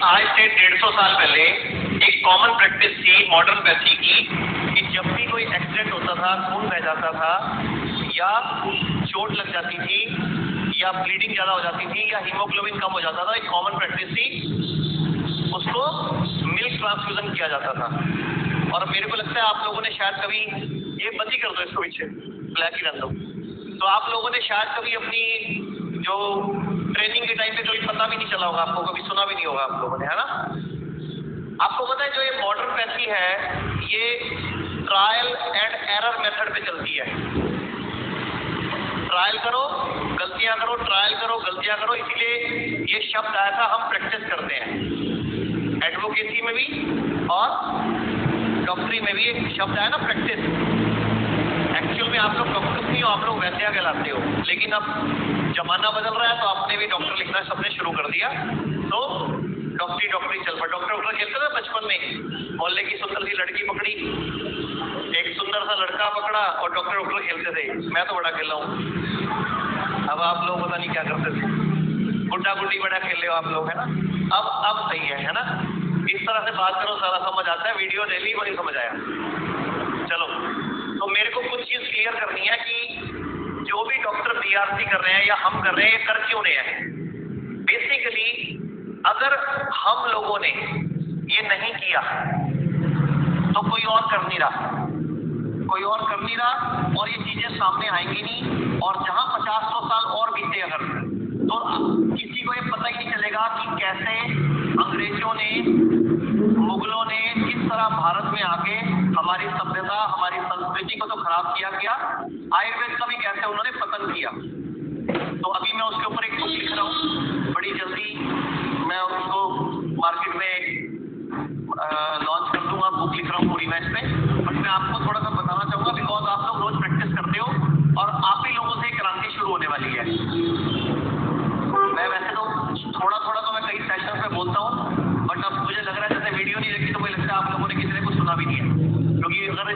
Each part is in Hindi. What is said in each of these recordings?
आज से 150 साल पहले एक कॉमन प्रैक्टिस थी मॉडर्नपैथी की कि जब भी कोई एक्सीडेंट होता था, खून बह जाता था या चोट लग जाती थी या ब्लीडिंग ज़्यादा हो जाती थी या हीमोग्लोबिन कम हो जाता था, एक कॉमन प्रैक्टिस थी, उसको मिल्क ट्रांसफ्यूजन किया जाता था। और मेरे को लगता है आप लोगों ने शायद कभी, ये बंद ही कर दो इसको, पीछे ब्लैक ही रख दो, तो आप लोगों ने शायद कभी अपनी जो ट्रेनिंग के टाइम पे कभी पता भी नहीं चला होगा आपको, कभी सुना भी नहीं होगा आप लोगों ने, है ना। आपको पता है जो ये मॉडर्नपैथी है ये ट्रायल एंड एरर मेथड पे चलती है। ट्रायल करो गलतियां करो, ट्रायल करो गलतियां करो, इसीलिए ये शब्द आया था। हम प्रैक्टिस करते हैं एडवोकेसी में भी और डॉक्टरी में भी एक शब्द आया ना, प्रैक्टिस। एक्चुअल में आप लोग डॉक्टर नहीं हो, आप लोग वैद्य कहलाते हो, लेकिन अब जमाना बदल रहा है तो आपने भी डॉक्टर लिखना सबने शुरू कर दिया, तो डॉक्टरी चल पड़ा। डॉक्टर खेलते थे बचपन में, मोहल्ले की सुंदर सी लड़की पकड़ी, एक सुंदर सा लड़का पकड़ा और डॉक्टर खेलते थे। मैं तो बड़ा खेला हूँ। अब आप लोग पता नहीं क्या करते थे, गुड्डा गुड्डी बड़ा खेल रहे हो आप लोग, है ना। अब सही है ना। इस तरह से बात करो, सारा समझ आता है। वीडियो डेली को नहीं समझ आया, चलो। तो मेरे को कुछ चीज क्लियर करनी है कि जो भी डॉक्टर बीआरसी कर रहे हैं या हम कर रहे हैं, ये कर क्यों रहे हैं। बेसिकली अगर हम लोगों ने ये नहीं किया तो कोई और कर नहीं रहा, और ये चीजें सामने आएंगी नहीं। और जहां 50-100 साल और बीते अगर, तो किसी को ये पता ही नहीं चलेगा कि कैसे अंग्रेजों ने, मुगलों ने किस तरह भारत में आके हमारी सभ्यता, हमारी संस्कृति को तो खराब किया, आयुर्वेद का भी कैसे उन्होंने पतन किया। तो अभी मैं उसके ऊपर एक बुक लिख रहा हूँ, बड़ी जल्दी मैं उसको मार्केट में लॉन्च कर दूंगा। बुक लिख रहा हूँ पूरी मैच पे, बट मैं आपको थोड़ा सा बताना चाहूंगा बिकॉज आप लोग रोज प्रैक्टिस करते हो और आप ही लोगों से क्रांति शुरू होने वाली है। मैं वैसे तो थोड़ा तो मैं कई सेशन पे बोलता हूँ, बट अब मुझे लग रहा है जैसे वीडियो नहीं देखी तो मुझे लगता है आप लोगों ने किसी ने कुछ सुना भी नहीं है, क्योंकि अगर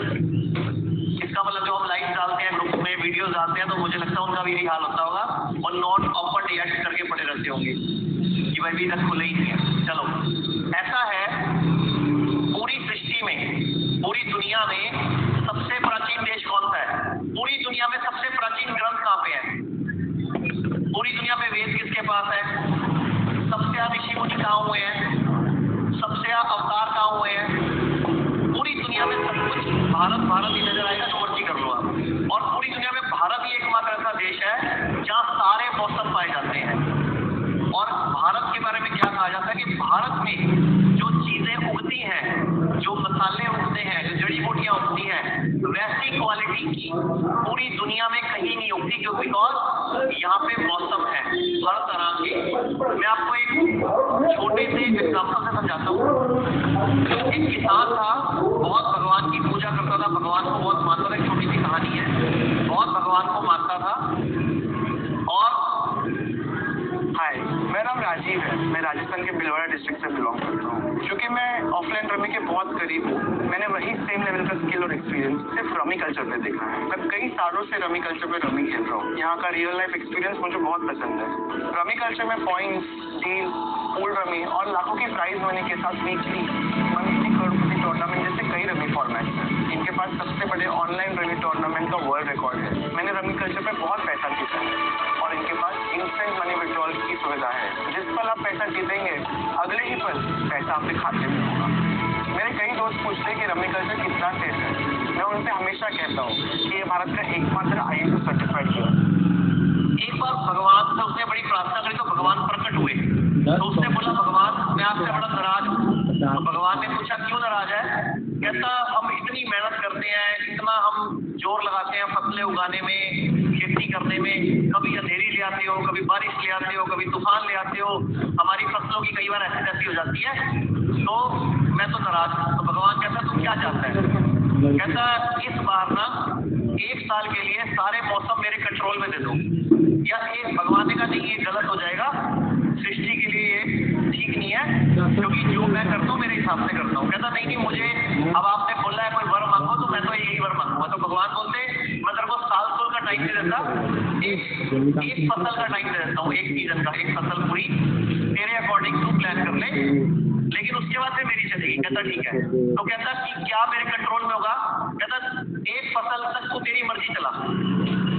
इसका मतलब जो हम लाइव डालते हैं, ग्रुप में वीडियो डालते हैं, तो मुझे लगता है उनका भी यही हाल होता होगा और नॉट ओपन येट करके पड़े रहते होंगे कि भाई अभी तक खुले ही नहीं है। चलो, ऐसा है पूरी सृष्टि में, पूरी दुनिया में सबसे प्राचीन देश कौन सा है? पूरी दुनिया में सबसे प्राचीन ग्रंथ कहाँ पे है? पूरी दुनिया में वेद किसके पास है? सबसे ज्यादा ऋषि मुनि कहाँ हुए हैं? सबसे ज्यादा अवतार कहाँ हुए हैं? पूरी दुनिया में सब कुछ भारत ही नजर आएगा, जो मर्जी कर लो आप। और पूरी दुनिया में भारत ही एकमात्र ऐसा देश है जहाँ सारे मौसम पाए जाते हैं। और भारत के बारे में क्या कहा जाता है कि भारत में जो चीजें उगती हैं, जो मसाले उगते हैं, जो जड़ी बूटियां उगती हैं, वैसी क्वालिटी की पूरी दुनिया में कहीं नहीं उगती, क्योंकि बिकॉज यहाँ पे मौसम है हर तरह के। मैं आपको एक छोटे से एग्जाम्पल से समझाता हूँ। एक किसान था, बहुत भगवान की पूजा करता था, भगवान को बहुत मानता था। एक छोटी सी कहानी है, बहुत भगवान को मानता था। और हाय, मेरा नाम राजीव है। मैं राजस्थान के भिलवाड़ा डिस्ट्रिक्ट से बिलोंग करता हूँ। क्योंकि मैं ऑफलाइन रमी के बहुत करीब हूँ, मैंने वही सेम लेवल का स्किल और एक्सपीरियंस सिर्फ रमी कल्चर पे देखा है। मैं कई सालों से रमी कल्चर पे रमी खेल रहा हूँ। यहाँ का रियल लाइफ एक्सपीरियंस मुझे बहुत पसंद है। रमी कल्चर में पॉइंट्स, डील, पूल रमी और लाखों की प्राइज मनी के साथ वीकली, मंथली, करोड़पति टूर्नामेंट जैसे कई रमी फॉर्मेट्स हैं। इनके पास सबसे बड़े ऑनलाइन रमी टूर्नामेंट का वर्ल्ड रिकॉर्ड है। मैंने रमी कल्चर पे बहुत पैसा जीता है और इनके पास इंस्टेंट मनी विड्रॉल की सुविधा है। जिस पल आप पैसा जीतेंगे, अगले ही पल पैसा आपके खाते में होगा। मेरे कई दोस्त पूछते हैं कि रमी कल्चर कितना सेफ है। मैं उनसे हमेशा कहता हूँ कि ये भारत का एकमात्र ISO सर्टिफाइड है। एक बार भगवान से उसने बड़ी प्रार्थना करी तो भगवान प्रकट हुए। तो उसने बोला, भगवान मैं आपसे बड़ा नाराज हूँ। तो भगवान ने पूछा, क्यों नाराज है? कहता, हम इतनी मेहनत करते हैं, इतना हम जोर लगाते हैं फसलें उगाने में, खेती करने में, कभी अंधेरी ले आते हो, कभी बारिश ले आते हो, कभी तूफान ले आते हो, हमारी फसलों की कई बार ऐसी तैसी हो जाती है, तो मैं तो नाराज हूँ। तो भगवान कहता, तू क्या चाहता है? कहता, इस बार ना 1 साल के लिए सारे मौसम मेरे कंट्रोल में दे दो। या एक भगवान ने कहा, नहीं ये गलत हो जाएगा, सृष्टि के लिए ये ठीक नहीं है, क्योंकि जो मैं करता हूँ मेरे हिसाब से करता हूँ। कहता, नहीं मुझे अब आपने बोला है कोई वर मांगो तो मैं तो यही वर मांगूंगा। तो भगवान बोलते, मैं तेरे को साल का टाइम दे देता, एक फसल का टाइम दे देता हूँ, एक सीजन का, एक फसल पूरी तेरे अकॉर्डिंग तू प्लान कर ले, लेकिन उसके बाद फिर मेरी चलेगी। कहता ठीक है। तो कहता कि क्या मेरे कंट्रोल में होगा? कहता एक फसल तक तो तेरी मर्जी चला।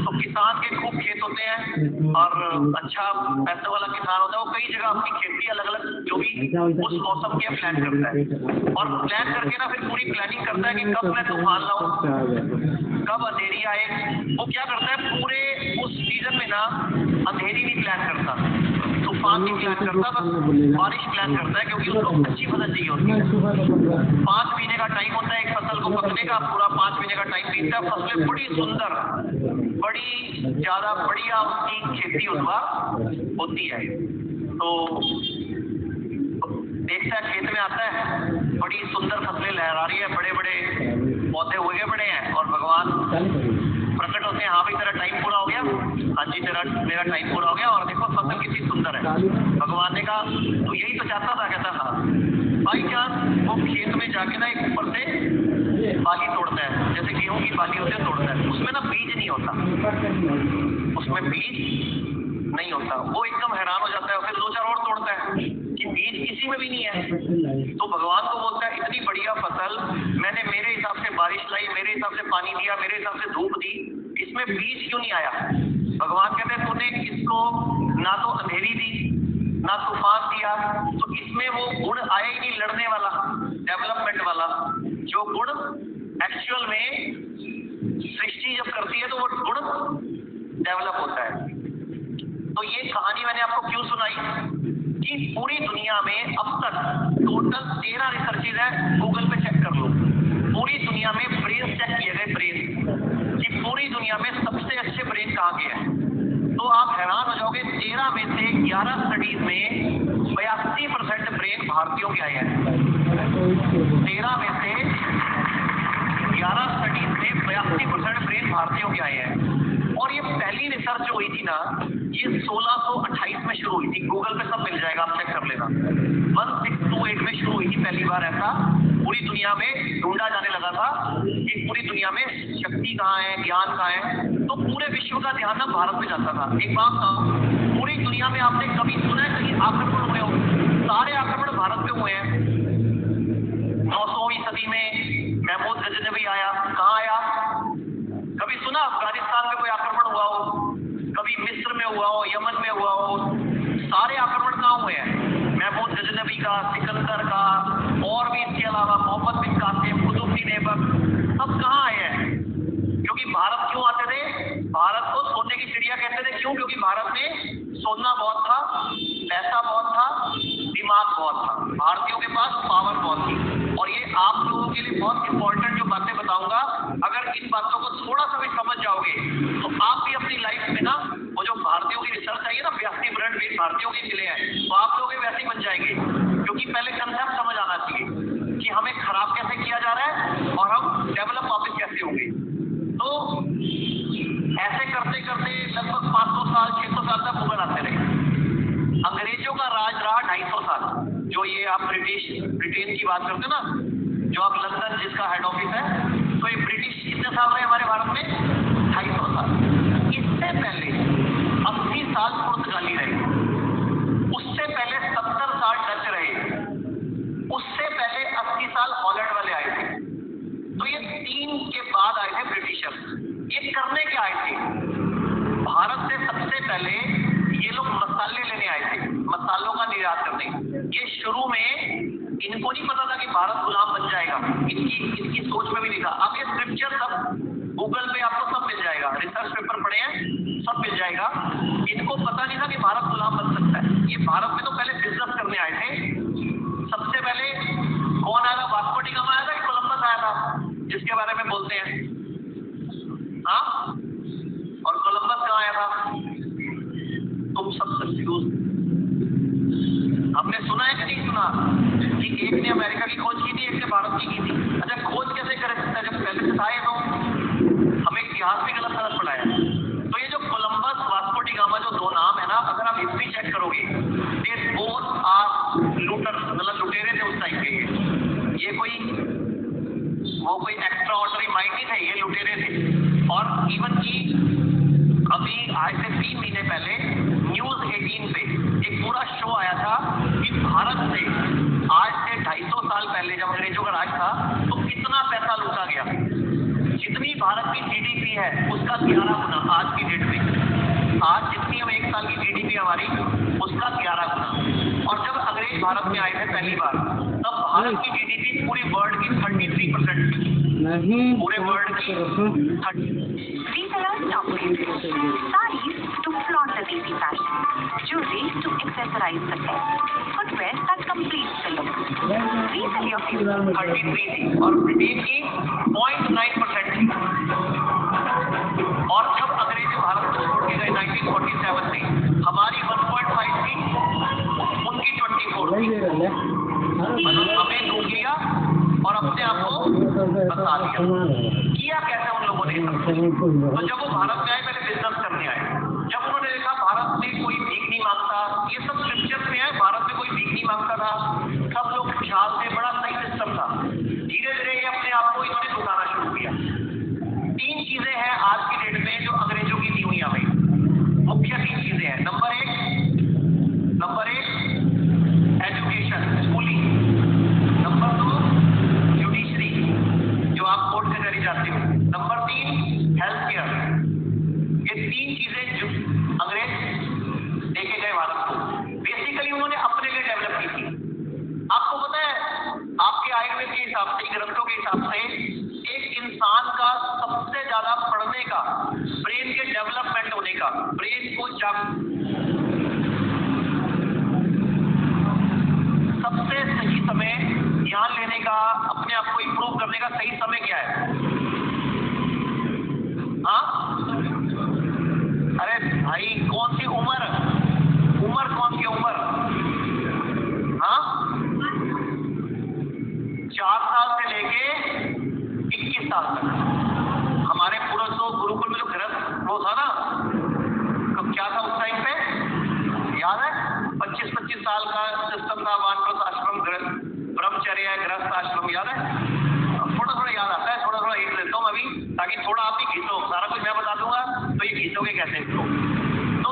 तो किसान के खूब खेत होते हैं और अच्छा पैसे वाला किसान होता है, वो कई जगह अपनी खेती अलग अलग जो भी उस मौसम के प्लान करता है, और प्लान करके ना फिर पूरी प्लानिंग करता है कि कब मैं तूफान लाऊं, कब अंधेरी आए। वो क्या करता है पूरे उस सीजन में ना अंधेरी नहीं प्लान करता, तूफान नहीं प्लान करता, बस बारिश प्लान करता है, क्योंकि उसको अच्छी फसल चाहिए होती है। 5 महीने का टाइम होता है एक फसल को पकने का, पूरा 5 महीने का टाइम बीतता है। फसलें बड़ी सुंदर, बड़ी ज्यादा बढ़िया उसकी खेती उस बार होती है। तो देखता है खेत में आता है, बड़ी सुंदर फसलें लहरा रही है, बड़े बड़े पौधे उगे बड़े हैं, और भगवान प्रकट होते हैं। हाँ भाई तेरा टाइम पूरा हो गया, हाँ जी मेरा टाइम पूरा हो गया, और देखो फसल कितनी सुंदर है। भगवान ने कहा तो यही तो चाहता था। कहता हाँ। बाई चांस वो खेत में जाके ना एक ऊपर से बाली तोड़ता है, जैसे गेहूं की बाली होती है, तोड़ता है, उसमें ना बीज नहीं होता, उसमें बीज नहीं होता। वो एकदम हैरान हो जाता है, फिर 2-4 और तोड़ता है कि बीज किसी में भी नहीं है। तो भगवान को बोलता है इतनी बढ़िया फसल मैंने मेरे हिसाब से बारिश लाई, मेरे हिसाब से पानी दिया, मेरे हिसाब से धूप दी, इसमें बीज क्यों नहीं आया? भगवान कहते हैं तूने इसको ना तो अंधेरी दी ना तूफान दिया, तो इसमें वो गुण आया ही नहीं, लड़ने वाला, डेवलपमेंट वाला, जो गुण एक्चुअल में सृष्टि जब करती है तो वो गुण डेवलप होता है। तो ये कहानी मैंने आपको क्यों सुनाई कि पूरी दुनिया में अब तक टोटल 13 रिसर्चेज है, गूगल पे चेक कर लो। पूरी दुनिया में ब्रेन चेक किए गए, ब्रेन कि पूरी दुनिया में सबसे अच्छे ब्रेन कहाँ के हैं। तो आप हैरान हो जाओगे, 13 में से 11 स्टडीज में 82% ब्रेन भारतीयों के आए हैं। 13 में से 11 स्टडीज में 82% ब्रेन भारतीयों के आए हैं। और ये पहली रिसर्च जो हुई थी ना, ये 1628 में शुरू हुई थी। गूगल पे सब मिल जाएगा, आप चेक कर लेना। 1628 में शुरू हुई थी पहली बार ऐसा पूरी दुनिया में ढूंढा जाने लगा था कि पूरी दुनिया में शक्ति कहाँ है, ज्ञान कहाँ है। तो पूरे विश्व का ध्यान ना भारत में जाता था। एक बात था, पूरी दुनिया में आपने कभी सुना है कहीं आक्रमण हुए हो? सारे आक्रमण भारत में हुए हैं। 900वीं सदी में महमूद गजनवी आया, कहाँ आया? कभी सुना अफगानिस्तान में कोई आक्रमण हुआ हो? कभी मिस्र में हुआ हो, यमन में हुआ हो? सारे आक्रमण कहाँ हुए हैं? महमूद गजनवी का, सिकंदर का, और भी इसके अलावा मोहम्मद बिन कासिम, कुतुबुद्दीन ऐबक, सब कहाँ आए हैं? क्योंकि भारत क्यों आते थे? भारत को सोने की चिड़िया कहते थे। क्यों? क्योंकि भारत में सोना बहुत था, पैसा बहुत था, दिमाग बहुत था, भारतीयों के पास पावर बहुत थी। और ये आप लोगों के लिए बहुत इंपॉर्टेंट जो बातें बताऊंगा, अगर इन बातों को थोड़ा सा भी समझ जाओगे तो आप भी अपनी लाइफ में ना वो जो भारतीयों की रिसर्च आई है ना, 82% भारतीयों के मिले हैं, तो आप लोग भी वैसे ही बन जाएंगे। क्योंकि पहले कंसेप्ट समझ आना चाहिए कि हमें खराब कैसे किया जा रहा है और हम डेवलप वापस कैसे होंगे। तो ऐसे करते करते लगभग 500 साल 600 साल तक मुगल आते रहे। अंग्रेजों का राज रहा 250 साल। जो ये आप ब्रिटेन की बात करते ना, जो आप लंदन जिसका हेड ऑफिस है, तो ये ब्रिटिश कितने साल रहे हमारे भारत में? 250 साल। इससे पहले 80 साल पुर्तगाली रहे, उससे पहले 70 साल डच रहे, उससे पहले 80 साल हॉलैंड वाले आए थे। तो ये 3 के बाद आए थे ब्रिटिशर्स। ये करने क्या आए थे? भारत से सबसे पहले ये लोग मसाले लेने आए थे, मसालों का निर्यात करने। ये शुरू में इनको नहीं पता था कि भारत गुलाम बन जाएगा, इनकी सोच में भी नहीं था। अब ये स्क्रिप्चर सब गूगल पे आपको सब मिल जाएगा, रिसर्च पेपर पढ़े हैं सब मिल जाएगा। इनको पता नहीं था कि भारत गुलाम बन सकता है। ये भारत में तो पहले बिजनेस करने आए थे। सबसे पहले कौन आया था? वास्को डी गामा आया था कि कोलंबस आया था, जिसके बारे में बोलते हैं? हाँ, और कोलंबस कहाँ आया था? तुम सब कंफ्यूज। हमने सुना है कि नहीं सुना कि एक ने अमेरिका की खोज की थी, एक ने भारत की थी? अच्छा, खोज कैसे कर सकता है जब पहले से था ये? तो हमें इतिहास भी गलत पढ़ाया। तो ये जो कोलंबस, वास्को डी गामा जो 2 नाम है ना, अगर आप हिस्ट्री चेक करोगे, दे बोथ आर लूटर, मतलब लुटेरे थे उस टाइम के। ये कोई एक्स्ट्रा ऑर्डिनरी माइंड नहीं थे, ये लुटेरे थे। और इवन की अभी आज से 3 महीने पहले न्यूज़ 18 पे एक पूरा शो आया था कि भारत से पहले जब अंग्रेजों का राज था तो कितना पैसा लूटा गया। जितनी भारत की जीडीपी है उसका 11 गुना आज की डेट में। आज जितनी हम एक साल की जीडीपी हमारी उसका 11 गुना। और जब अंग्रेज भारत में आए थे पहली बार तब भारत की जीडीपी पूरे वर्ल्ड की 33% थी। पूरे वर्ल्ड की 30। These are our top favorites. Saris to flaunt the desi fashion. Jewelry to accessorize the set. Footwear that completes the look. Resell your favorite. 33 थी और ब्रिटेन की 0.9% थी। और जब अंग्रेज भारत को छोड़ के गए 1947 में हमारी 1.5 थी, उनकी 24 थी। मतलब हमें लूट लिया और अपने आप को बता दिया। किया कैसे उन लोगों ने? तो जब वो भारत में आए पहले बिजनेस करने आए। जब उन्होंने देखा भारत में कोई भीख नहीं मांगता, ये सब स्क्रिप्चर में है, भारत में कोई भीख नहीं मांगता था, सब लोग खुशहाल थे, बड़ा सही सिस्टम था। धीरे धीरे ये अपने आप को इन्होंने लुटाना शुरू किया। 3 चीजें हैं आज की डेट में जो अंग्रेजों की दी हुई हमें। मुख्य 3 चीजें हैं। नंबर एक एजुकेशन, स्कूलिंग। नंबर 2 जुडिशरी, जो आप कोर्ट से करी जाती हो। Number 3 health care. ये 3 चीजें जो अंग्रेज देके गए भारत को, बेसिकली उन्होंने अपने लिए डेवलप की थी। आपको पता है आपके आयुर्वेद के हिसाब से, ग्रंथों के हिसाब से, एक इंसान का सबसे ज्यादा पढ़ने का, ब्रेन के डेवलपमेंट होने का, ब्रेन को सबसे सही समय ध्यान लेने का, अपने आप को इंप्रूव करने का सही समय क्या है? हाँ? अरे भाई कौन सी उम्र कौन सी उम्र? हाँ, 4 साल से लेके 21 साल तक। हमारे पूरा तो गुरुकुल में जो गृहस्थ वो था ना, कब क्या था उस टाइम पे याद है? 25-25 साल का सिस्टम था, वानप्रस्थ आश्रम, ब्रह्मचर्य, गृहस्थ आश्रम, याद है? थोड़ा याद आता है, थोड़ा हिंट देता हूँ अभी, ताकि थोड़ा आप भी खींचो। सारा कुछ मैं बता दूंगा तो ये खींचोगे कैसे इसको। तो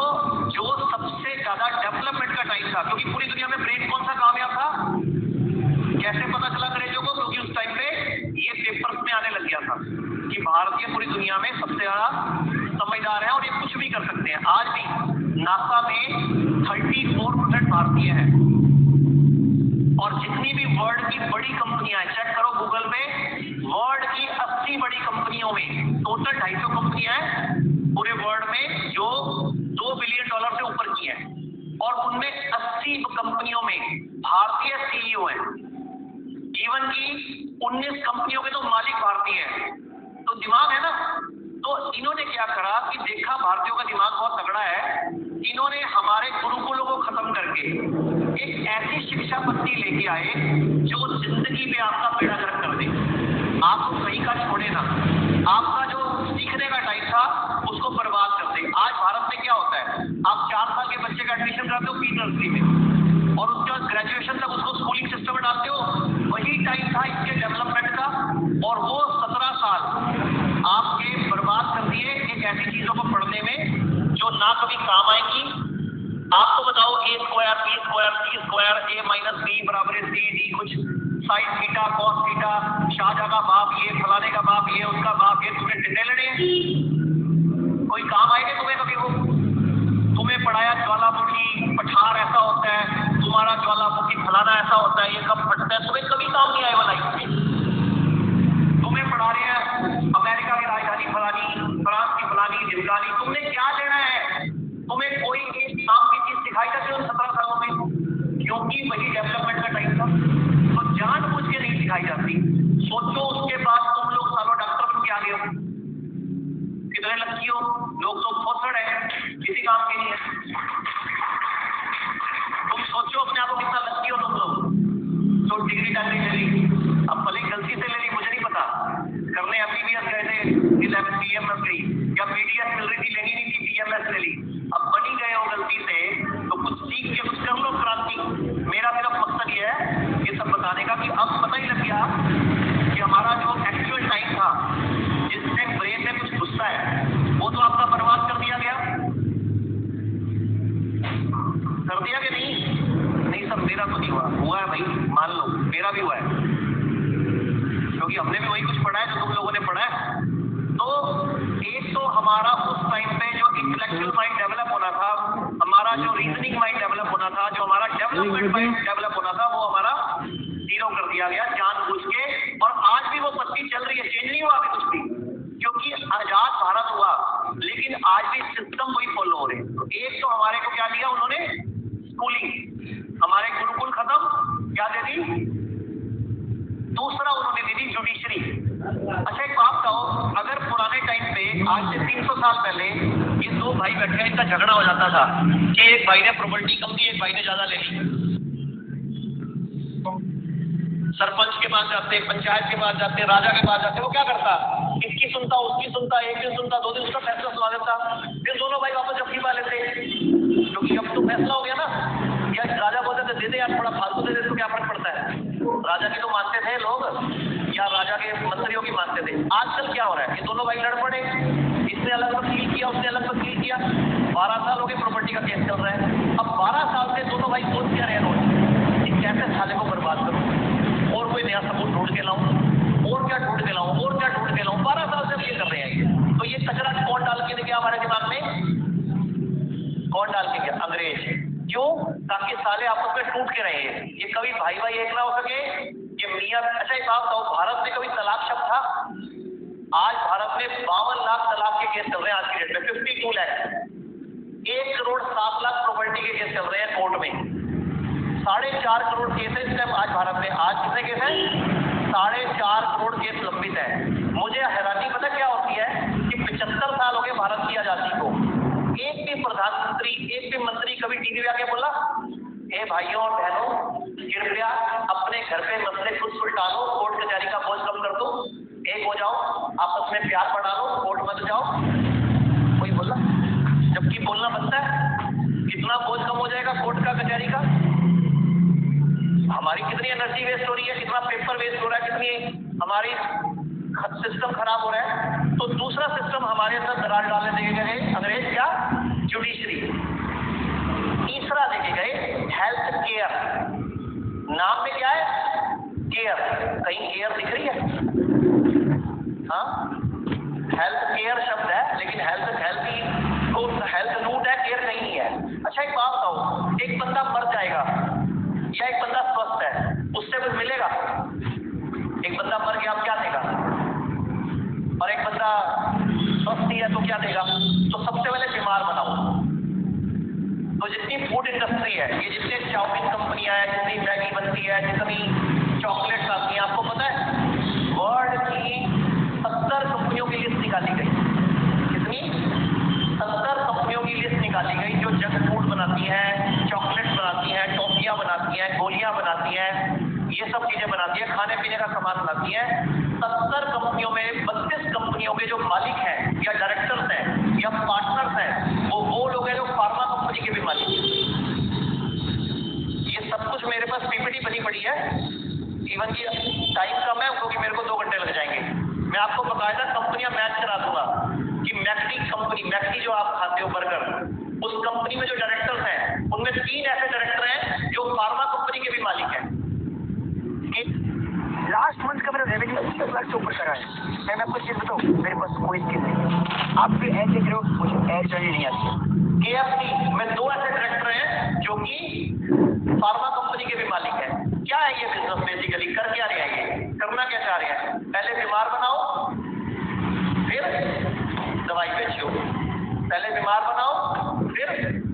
जो सबसे ज्यादा डेवलपमेंट का टाइम था, क्योंकि पूरी दुनिया में ब्रेन कौन सा कामयाब था? कैसे पता चला अंग्रेजों को? क्योंकि उस टाइम पे ये पेपर्स में आने लग गया था कि भारतीय पूरी दुनिया में सबसे ज्यादा समझदार है और ये कुछ भी कर सकते हैं। आज भी नासा में 34% भारतीय हैं। और जितनी भी वर्ल्ड की बड़ी कंपनियां हैं, चेक करो गूगल पे, वर्ल्ड की 80 बड़ी कंपनियों में टोटल 250 कंपनियां हैं पूरे वर्ल्ड में जो $2 बिलियन से ऊपर की हैं। और उनमें 80 कंपनियों में भारतीय सीईओ हैं। इवन की 19 कंपनियों के तो मालिक भारतीय हैं। तो दिमाग है ना। तो इन्होंने क्या करा कि देखा भारतीयों का दिमाग बहुत तगड़ा है, इन्होंने हमारे गुरुकुलों को खत्म करके एक ऐसी शिक्षा पद्धति लेके आए जो जिंदगी में आपका बेड़ा गर्क कर दे, आपको कहीं का छोड़े ना, आपका जो सीखने का टाइम था उसको बर्बाद कर दे। आज भारत में क्या होता है, आप 4 साल के बच्चे का एडमिशन कराते हो प्री नर्सरी में और उसके बाद ग्रेजुएशन तक उसको स्कूलिंग सिस्टम में डालते हो। वही टाइम था इसके डेवलपमेंट का और वो 17 साल आपके बर्बाद कर दिए एक ऐसी चीजों को पढ़ने में जो ना कभी काम आएंगी। आपको बताओ a square b square c square a minus b बराबर c d कुछ sine theta cos theta, Shahjahan का बाप ये, फलाने का बाप ये, उसका बाप ये, तुम्हें डंडे लड़े कोई काम आएंगे तुम्हें कभी? वो तुम्हें पढ़ाया ज्वालामुखी पठार ऐसा होता है, तुम्हारा ज्वालामुखी फलाना ऐसा होता है, ये कब फटता है, तुम्हें कभी काम नहीं आएगा लाइफ में। तुम्हें पढ़ा रहे हैं अमेरिका की राजधानी फलानी, फ्रांस की फलानी ढिमकानी, तुमने क्या लेना है? तुम्हें कोई एक काम की चीज सिखाई जाती है 17 सालों में, क्योंकि वही डेवलपमेंट का टाइम था। तो जानबूझ के नहीं सिखाई जाती। सोचो उसके बाद तुम लोग सालों डॉक्टर बन के आ गए हो, कितने लकी हो। लोग तो फोसड़ है, किसी काम के नहीं है। तुम सोचो अपने आप को कितना लकी हो तुम लोग। तो डिग्री डालनी चली, अब भले गलती से ले ली, मुझे नहीं पता, करने MBBS गए थे, 11 BMS गई या BDS मिल रही थी, लेनी नहीं थी, BMS ले ली। अब बनी गए हो गलती से तो कुछ सीख के कुछ कर लो क्रांति। मेरा सिर्फ मकसद ये है ये सब बताने का कि अब पता ही लग गया कि हमारा जो एक्चुअल टाइम था जिसमें ब्रेन में कुछ घुसता है वो तो आपका बर्बाद कर दिया गया। कर दिया कि नहीं? नहीं सर मेरा तो नहीं हुआ है भाई, मान लो मेरा भी हुआ है। क्योंकि हमने भी वही कुछ पढ़ा है जो तुम लोगों ने पढ़ा है। तो एक तो हमारा उस टाइम पे जो इंटेलेक्चुअल माइंड डेवलप होना था, हमारा जो रीजनिंग माइंड डेवलप होना था, जो हमारा डेवलपमेंट माइंड डेवलप होना था, वो हमारा जीरो कर दिया गया जानबूझ के। और आज भी वो पत्ती चल रही है, चेंज नहीं हुआ अभी कुछ भी, क्योंकि आजाद भारत हुआ, लेकिन आज भी सिस्टम वही फॉलो हो रहे हैं। तो एक तो हमारे को क्या दिया उन्होंने, स्कूलिंग, हमारे गुरुकुल खत्म, क्या दे दी, दूसरा उन्होंने दे दी जुडिशरी। अच्छा एक बात कहो, अगर पुराने टाइम पे आज से 300 साल पहले ये दो भाई बैठे हैं, इनका झगड़ा हो जाता था कि एक भाई ने प्रॉपर्टी कम दी, एक भाई ने ज्यादा ले ली, सरपंच के पास जाते, पंचायत के पास जाते, राजा के पास जाते, वो क्या करता, इसकी सुनता उसकी सुनता, एक दिन सुनता 2 दिन उसका फैसला सुना देता, फिर दोनों भाई वापस जब्ती पा लेते, क्योंकि अब तो फैसला हो गया ना। या राजा बोलते थे दे दे यार, थोड़ा फालतू दे दे तो क्या फर्क पड़ता है। राजा की तो मानते थे लोग, या राजा के मंत्रियों की मानते थे। आजकल क्या हो रहा है, ये दोनों भाई लड़ पड़े, इसने अलग वकील किया, उसने अलग वकील किया, 12 साल हो गए प्रॉपर्टी का केस चल रहा है। अब 12 साल से दोनों भाई सोच क्या रहे रोज कि कैसे साले को बर्बाद करूं, और कोई नया सबूत ढूंढ के लाऊं, और क्या ढूंढ के लाऊं, और क्या ढूंढ के लाऊं। 12 साल से ये कर रहे हैं। तो ये कचरा कौन डाल के गया हमारे दिमाग में, कौन डाल के गया, अंग्रेज। क्यों, ताकि साले आपस में टूट के रहे। ये कभी भाई भाई एक ना हो सके, ये मियां। अच्छा एक बात बताओ, भारत में कभी तलाक शब्द था? आज भारत में 52 लाख तलाक के केस चल रहे हैं आज की डेट में, 52 लाख, 1 करोड़ 7 लाख प्रॉपर्टी के केस चल रहे हैं कोर्ट में, 4.5 करोड़ केस है इस टाइम आज भारत में। आज कितने केस हैं, 4.5 करोड़ केस लंबित है। मुझे हैरानी पता क्या होती है कि 75 साल हो गए भारत की आजादी को, एक भी प्रधानमंत्री, एक भी मंत्री कभी टीवी में आके बोला, ए भाइयों और बहनों कृपया अपने घर पे मसले खुद सुलझा लो, कोर्ट कचहरी का बोझ कम कर दो, एक हो जाओ, आपस में प्यार बढ़ा लो, कोर्ट मत जाओ, कोई बोला? जबकि बोलना बनता है। कितना बोझ कम हो जाएगा कोर्ट का, कचहरी का। हमारी कितनी एनर्जी वेस्ट हो रही है, कितना पेपर वेस्ट हो रहा है, कितनी हमारी सिस्टम खराब हो रहा है। तो दूसरा सिस्टम हमारे अंदर दरार डालने देखे गए अंग्रेज, क्या, जुडिशरी। तीसरा देखे गए हेल्थ केयर, नाम में क्या है, केयर, कहीं केयर दिख रही है? हाँ, हेल्थ केयर शब्द है, लेकिन हेल्थ लूट है, केयर कहीं नहीं है। अच्छा एक बात बताओ, एक बंदा मर जाएगा या एक बंदा स्वस्थ है, उससे कुछ मिलेगा? एक बंदा मर गया, आप क्या देगा? और एक बंदा स्वस्थ है तो क्या देगा? तो सबसे पहले बीमार बनाओ। तो जितनी फूड इंडस्ट्री है, ये जितने चाउमीन कंपनियां हैं, जितनी मैगी बनती है, जितनी चॉकलेट्स आती हैं, आपको पता है वर्ल्ड की 70 कंपनियों की लिस्ट निकाली गई। कितनी? 70 कंपनियों की लिस्ट निकाली गई जो जंक फूड बनाती हैं, चॉकलेट्स बनाती हैं, टॉफियां बनाती हैं, गोलियां बनाती हैं, ये सब चीजें बनाती है, खाने पीने का सामान बनाती है। 70 कंपनियों में 32 कंपनियों के जो मालिक हैं या डायरेक्टर्स हैं या पार्टनर्स हैं, वो लोग हैं जो फार्मा कंपनी के भी मालिक हैं। ये सब कुछ मेरे पास पीपीटी बनी पड़ी है, इवन की टाइम कम है क्योंकि मेरे को 2 घंटे लग जाएंगे। मैं आपको बकायदा कंपनियां मैच करा दूंगा कि मैकडी कंपनी, मैकडी जो आप खाते हो बर्गर, उस कंपनी में जो डायरेक्टर्स हैं उनमें 3 ऐसे डायरेक्टर हैं जो फार्मा कंपनी के भी मालिक हैं। लास्ट मंथ का मेरा रेवेन्यू 10 लाख से ऊपर करा है। मैं आपको चीज बताऊँ, मेरे पास कोई स्किल नहीं। आप भी ऐड देख रहे हो, मुझे ऐड करनी नहीं आती। KFC में 2 ऐसे डायरेक्टर हैं जो कि फार्मा कंपनी के भी मालिक हैं। क्या है ये बिजनेस बेसिकली, कर क्या रहे हैं, ये करना क्या चाह रहे हैं? पहले बीमार बनाओ, फिर दवाई बेचो। पहले बीमार बनाओ, फिर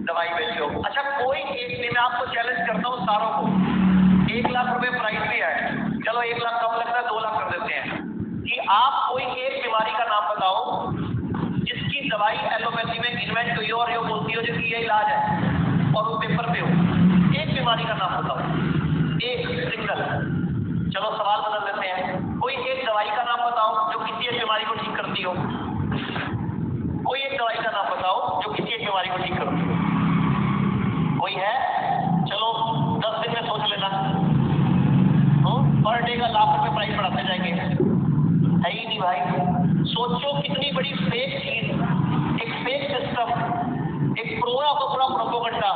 दवाई बेचो। अच्छा कोई एक दिन मैं आपको चैलेंज करता हूँ सारों को, 1 लाख रुपए प्राइस भी है, चलो 1 लाख कम लगता है, 2 लाख कर देते हैं, कि आप कोई एक बीमारी का नाम बताओ जिसकी दवाई एलोपैथी में इन्वेंट हुई हो और ये बोलती हो जो कि ये इलाज है और वो पेपर पे हो। एक बीमारी का नाम बताओ, एक सिंगल। चलो सवाल बदल देते हैं, कोई एक दवाई का नाम बताओ जो किसी एक बीमारी को ठीक करती हो। कोई एक दवाई का नाम बताओ जो किसी एक बीमारी को ठीक करती हो। कोई है? चलो 10 दिन में सोच लेना। पर डे का लाख रुपए प्राइस बढ़ाते जाएंगे, है ही नहीं भाई। सोचो कितनी बड़ी फेक चीज, एक फेक सिस्टम, एक पूरा प्रोपोगंडा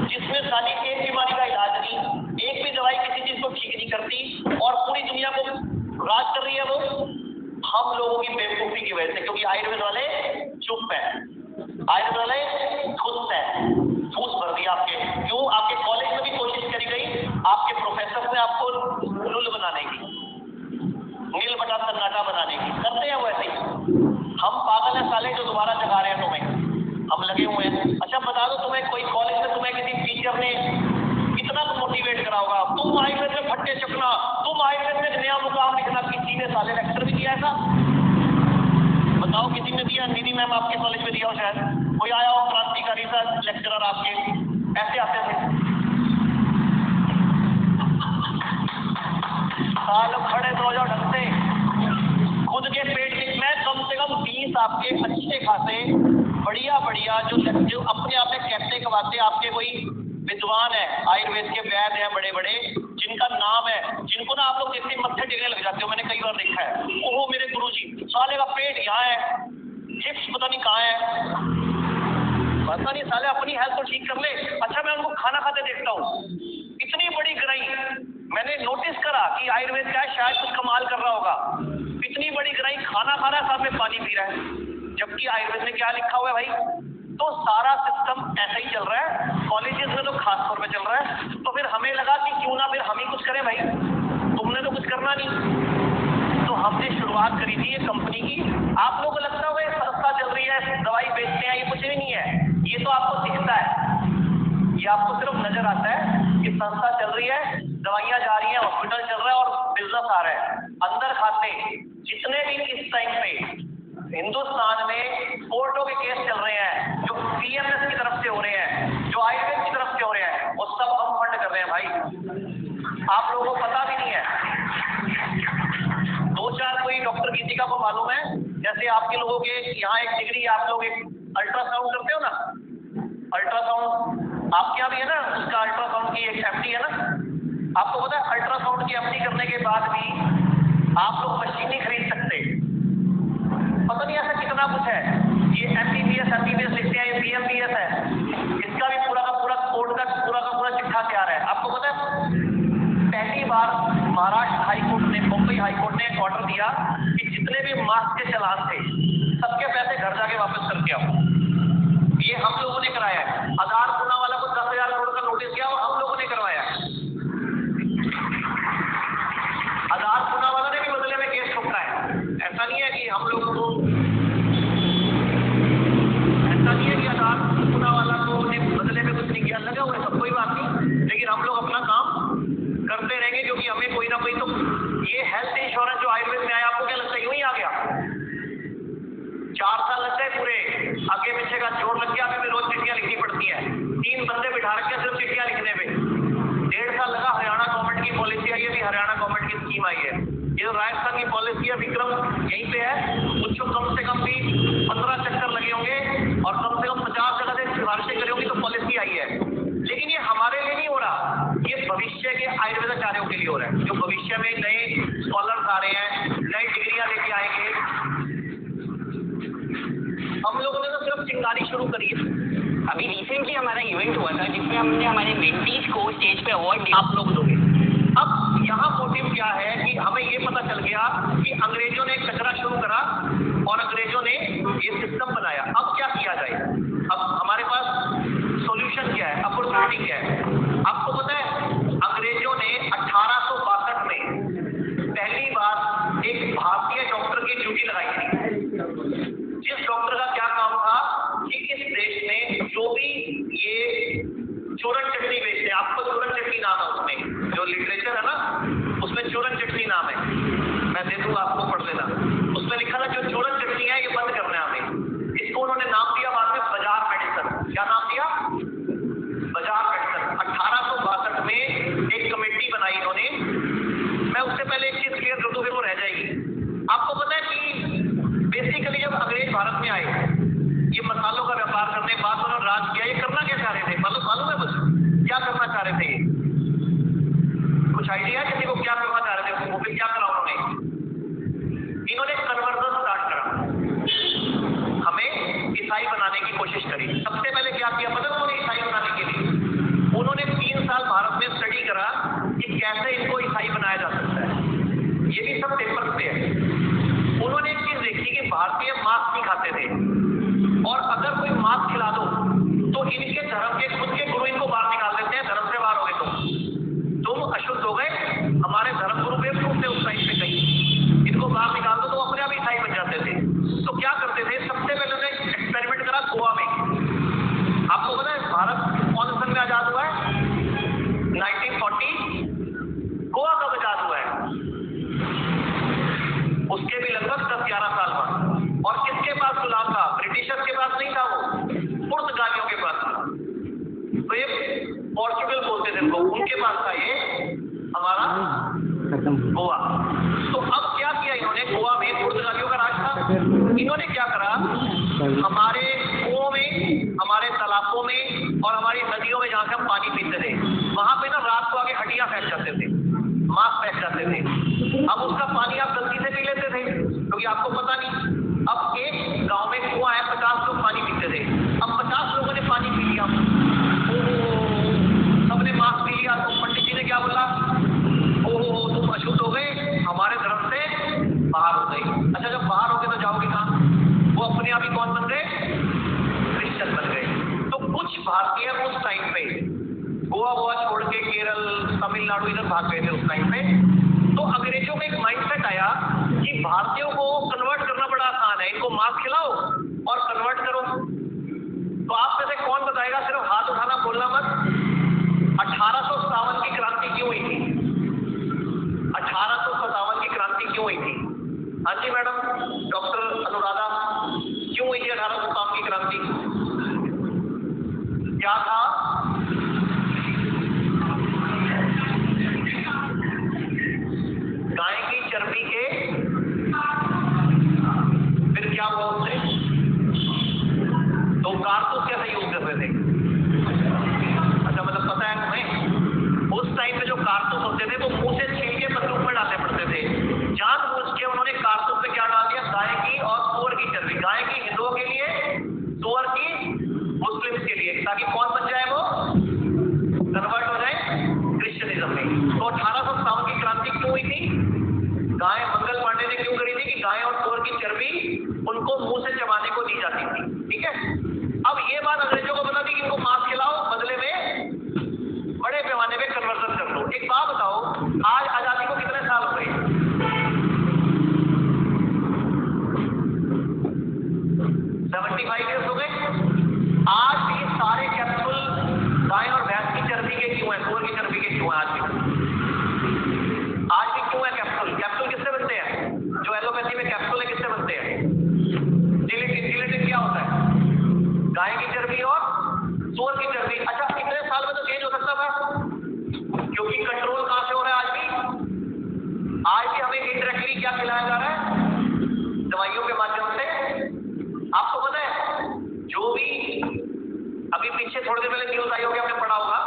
जिसमें साली एक बीमारी का इलाज नहीं, एक भी दवाई किसी चीज को ठीक नहीं करती और पूरी दुनिया चक्के चकना, तुम आयुर्वेद में नया मुकाम लिखना। किसी ने साले लेक्चर भी दिया ऐसा? बताओ किसी ने दिया? निधि मैम आपके कॉलेज में दिया हो, शायद कोई आया हो क्रांतिकारी सा लेक्चरर आपके, ऐसे आते थे साल खड़े तो हो जाओ ढंग से, खुद के पेट में कम से कम 20 आपके अच्छे खासे बढ़िया बढ़िया जो अपने आप में कहते कवाते आपके कोई विद्वान है, आयुर्वेद के वैद्य हैं बड़े बड़े, जिनका नाम है, जिनको ना आप लोग देखते मत्थे टेकने लग जाते हो, मैंने कई बार देखा है। ओहो मेरे गुरुजी, साले का पेट यहाँ है, हिप्स पता नहीं कहाँ है, पता नहीं साले अपनी हेल्थ तो ठीक कर ले। अच्छा मैं उनको खाना खाते देखता हूँ, इतनी बड़ी ग्राई, मैंने नोटिस करा कि आयुर्वेद का है, शायद कुछ कमाल कर रहा होगा, इतनी बड़ी ग्राई खाना खा रहा है, साथ में पानी पी रहा है, जबकि आयुर्वेद में क्या लिखा हुआ है भाई? तो सारा सिस्टम ऐसा ही चल रहा है, कॉलेजेस में तो खास तौर पे चल रहा है। तो फिर हमें लगा कि क्यों ना फिर हम ही कुछ करें भाई, तुमने तो कुछ करना नहीं। तो हमने शुरुआत करी थी ये कंपनी की। आप लोगों को लगता होगा ये संस्था चल रही है, दवाई बेचते हैं, ये कुछ भी नहीं है, ये तो आपको दिखता है, ये आपको सिर्फ नजर आता है कि संस्था चल रही है, दवाइयां जा रही हैं, हॉस्पिटल चल रहा है और बिजनेस आ रहा है। अंदर खाते जितने भी इस टाइम पे हिंदुस्तान में कोर्टों के केस चल रहे हैं, जो पीएमएस की तरफ से हो रहे हैं, जो आयुर्वेद की तरफ से हो रहे हैं, वो सब हम फंड कर रहे हैं भाई, आप लोगों को पता भी नहीं है। 2-4 कोई डॉक्टर गीतिका को मालूम है, जैसे आपके लोगों के यहाँ एक डिग्री, आप लोग एक अल्ट्रासाउंड करते हो ना, अल्ट्रासाउंड आपके यहाँ भी है ना, उसका अल्ट्रासाउंड की एक एफडी है ना, आपको पता है अल्ट्रासाउंड की एफडी करने के बाद भी आप लोग मशीन नहीं खरीद सकते, पता नहीं ऐसा कितना कुछ है। ये एमबीबीएस लिखते हैं, ये बीएमबीएस है, इसका भी पूरा का पूरा कोर्ट का पूरा चिट्ठा तैयार है। आपको पता है पहली बार महाराष्ट्र हाईकोर्ट ने, मुंबई हाईकोर्ट ने एक ऑर्डर दिया कि जितने भी मास्क के चालान थे सबके पैसे घर जाके वापस करके आओ। ये हम लोगों ने कराया है। आधार पुना वाला को 10,000 करोड़ का नोटिस किया, वो हम लोगों ने करवाया है। आधार पुना वाला ने भी बदले में केस ठोका है। ऐसा नहीं है कि हम लोग को, ऐसा नहीं है कि आधार पुना वाला को ने बदले में कुछ नहीं किया, लगा हुआ है सब, कोई बात नहीं, लेकिन हम लोग अपना काम करते रहेंगे, क्योंकि हमें कोई ना कोई तो ये हेल्थ इंश्योरेंस जो आयुर्वेद में आया, आपको क्या लगता है यूं ही आ गया? 4 साल लग गए पूरे, आगे पीछे का जोर लग गया, अभी भी रोज चिट्ठियां लिखनी पड़ती है, 3 बंदे बिठा रखे हैं सिर्फ चिट्ठियां लिखने में। 1.5 साल लगा, हरियाणा गवर्नमेंट की पॉलिसी आई है, भी हरियाणा गवर्नमेंट की स्कीम आई है। ये जो राजस्थान की पॉलिसी है, विक्रम यहीं पे है, उसको कम से कम भी 15 चक्कर लगे होंगे और कम से कम 50 जगह से सिफारिशें करी होंगी, तो पॉलिसी आई है। लेकिन ये हमारे लिए नहीं हो रहा, ये भविष्य के आयुर्वेदाचार्यों के लिए हो रहा है, जो भविष्य में नए स्कॉलर्स आ रहे हैं, नई डिग्रियां लेके आएंगे। हम लोगों ने तो सिर्फ चिंगारी शुरू करी है। अभी रिसेंटली हमारा इवेंट हुआ था जिसमें हमने हमारे मेंटीज को स्टेज पे अवार्ड दिया। आप लोग दोगे। अब यहाँ मोटिव क्या है कि हमें ये पता चल गया कि अंग्रेजों ने कचरा शुरू करा और अंग्रेजों ने ये सिस्टम बनाया। अब क्या किया जाए? अब हमारे पास सॉल्यूशन क्या है, अपॉर्चुनिटी क्या है? आपको पता है अंग्रेजों ने 1862 में पहली बार एक भारतीय डॉक्टर की ड्यूटी लगाई थी, जिस डॉक्टर का क्या काम था कि इस देश में जो भी ये चूरन चटनी बेचते हैं, आपको चूरन चटनी नाम है, उसमें जो लिटरेचर है ना उसमें चूरन चटनी नाम है, मैं दे दूंगा आपको पढ़ लेना, उसमें लिखा था जो चूरन चटनी है ये बंद करना है हमें। इसको उन्होंने नाम दिया बाद में बाजार मेडिसिन। क्या नाम दिया? बाजार मेडिसिन। 1862 में एक कमेटी बनाई इन्होंने। मैं उससे पहले एक चीज क्लियर कर दूं, फिर वो रह जाएगी। आपको पता है कि बेसिकली जब अंग्रेज भारत में आए, ये मसालों का व्यापार करने के बाद उन्होंने राज किया, ये करना क्या चाह रहे थे? मालूम है कुछ क्या करना चाह रहे थे? कुछ आइडिया किसी को क्या करना चाह रहे थे? वो फिर क्या करा उन्होंने? इन्होंने कन्वर्जन स्टार्ट करा, हमें ईसाई बनाने की कोशिश करी। सबसे पहले क्या किया पता है उन्होंने ईसाई बनाने के लिए? उन्होंने 3 साल भारत में स्टडी करा कि कैसे इनको ईसाई बनाया जा सकता है। ये भी सब पेपर पे है। उन्होंने एक चीज देखी कि भारतीय मांस नहीं खाते थे, और अगर कोई मांस खिला गोवा। तो अब क्या किया इन्होंने, गोवा में पुर्तगालियों का राज था, इन्होंने क्या करा, हमारे कुओं में, हमारे तालाबों में और हमारी नदियों में जहाँ से हम पानी पीते थे, वहां पे ना रात को आके हड्डियां फेंक जाते थे, मांस फेंक जाते थे। अब उसका पानी आप गलती से पी लेते थे क्योंकि आपको पता नहीं। अब एक गांव में कुआं है, 50 लोग पानी पीते थे, अब 50 लोगों ने पानी पी लिया, सबने मांस पी लिया, तो पंडित जी ने क्या बोला, ओहो तुम अशुद्ध हो गए, हमारे धर्म से बाहर हो गए। अच्छा जब बाहर हो गए तो जाओगे कहाँ? वो अपने आप ही कौन बन गए, क्रिश्चियन बन गए। तो कुछ भारतीय उस टाइम पे गोवा वोवा छोड़ के केरल, तमिलनाडु इधर भाग गए थे उस टाइम पे। तो अंग्रेजों में एक माइंडसेट आया कि भारतीयों को कन्वर्ट करना बड़ा आसान है, इनको मांस खिलाओ और कन्वर्ट करो। तो आप में से कौन बताएगा, सिर्फ हाथ उठाना बोलना मत, 1857 की क्रांति क्यों हुई थी? 1857 की क्रांति क्यों हुई थी? हाँ जी मैडम, डॉक्टर अनुराधा, क्यों हुई थी 1857 की क्रांति? क्या था? गाय की चर्बी के फिर क्या हुआ उससे? तो कारतूस कैसे यूज करते थे? अच्छा मतलब पता है तुम्हें, उस टाइम पे जो कारतूस होते थे वो मुंह से छील के बंदूक में डालने पड़ते थे। जानबूझ के उन्होंने कारतूस में क्या डाल दिया, गाय की और सूअर की चर्बी। गाय की हिंदुओं के लिए, सूअर की मुस्लिम्स के लिए, ताकि कौन बन जाए, वो कन्वर्ट हो जाए क्रिश्चियनिज्म में। तो 1857 की क्रांति क्यों हुई थी? गाय मंगल पांडे ने क्यों करी थी कि गाय और सूअर की चर्बी उनको मुंह से चबाने को दी जाती थी। ठीक है, अब ये बात अंग्रेजों को बता दी कि इनको मांस खिलाओ, बदले में बड़े पैमाने पे कन्वर्जन कर दो। एक बात बताओ, आज आजादी को कितने साल हो गए? 75 ईयर्स हो गए। आज भी सारे कैप्सूल गाय और भैंस की चर्बी के क्यों है, सूअर की चर्बी के क्यों है? आज भी क्यों है कैप्सूल? कैप्सूल किससे बनते हैं? जो एलोपैथी में कैप्सूल है किससे बनते हैं? जिलेटिन क्या होता है? गाय की चर्बी और सूअर की चर्बी। अच्छा इतने साल में तो चेंज हो सकता था, क्योंकि कंट्रोल कहां से हो रहा है? आज भी हमें इंडायरेक्टली क्या खिलाया जा रहा है? दवाइयों के माध्यम से। आपको पता है, जो भी अभी पीछे थोड़ी देर पहले न्यूज आई होगी, आपने पढ़ा होगा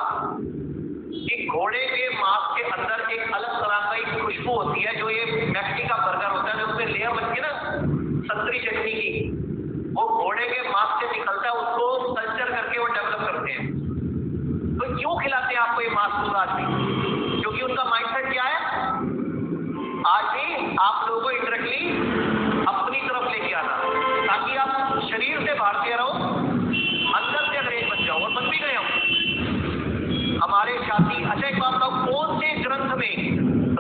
कि घोड़े के मांस के अंदर एक अलग तरह का एक खुशबू होती है, जो ये मैक्सी का बर्गर होता है, जो उसमें लेयर बनती है ना संतरी चटनी की, वो घोड़े के मांस से निकलता है, उसको कल्चर करके वो डेवलप करते हैं। तो क्यों खिलाते हैं आपको ये मांस आज भी? क्योंकि उनका माइंडसेट क्या है, आज भी आप लोगों को इंडायरेक्टली अपनी तरफ लेके आना, ताकि आप शरीर से भारतीय रहो, अंदर से अंग्रेज बन जाओ। और बन भी गए हम, हमारे शादी। अच्छा एक बात बताओ, कौन से ग्रंथ में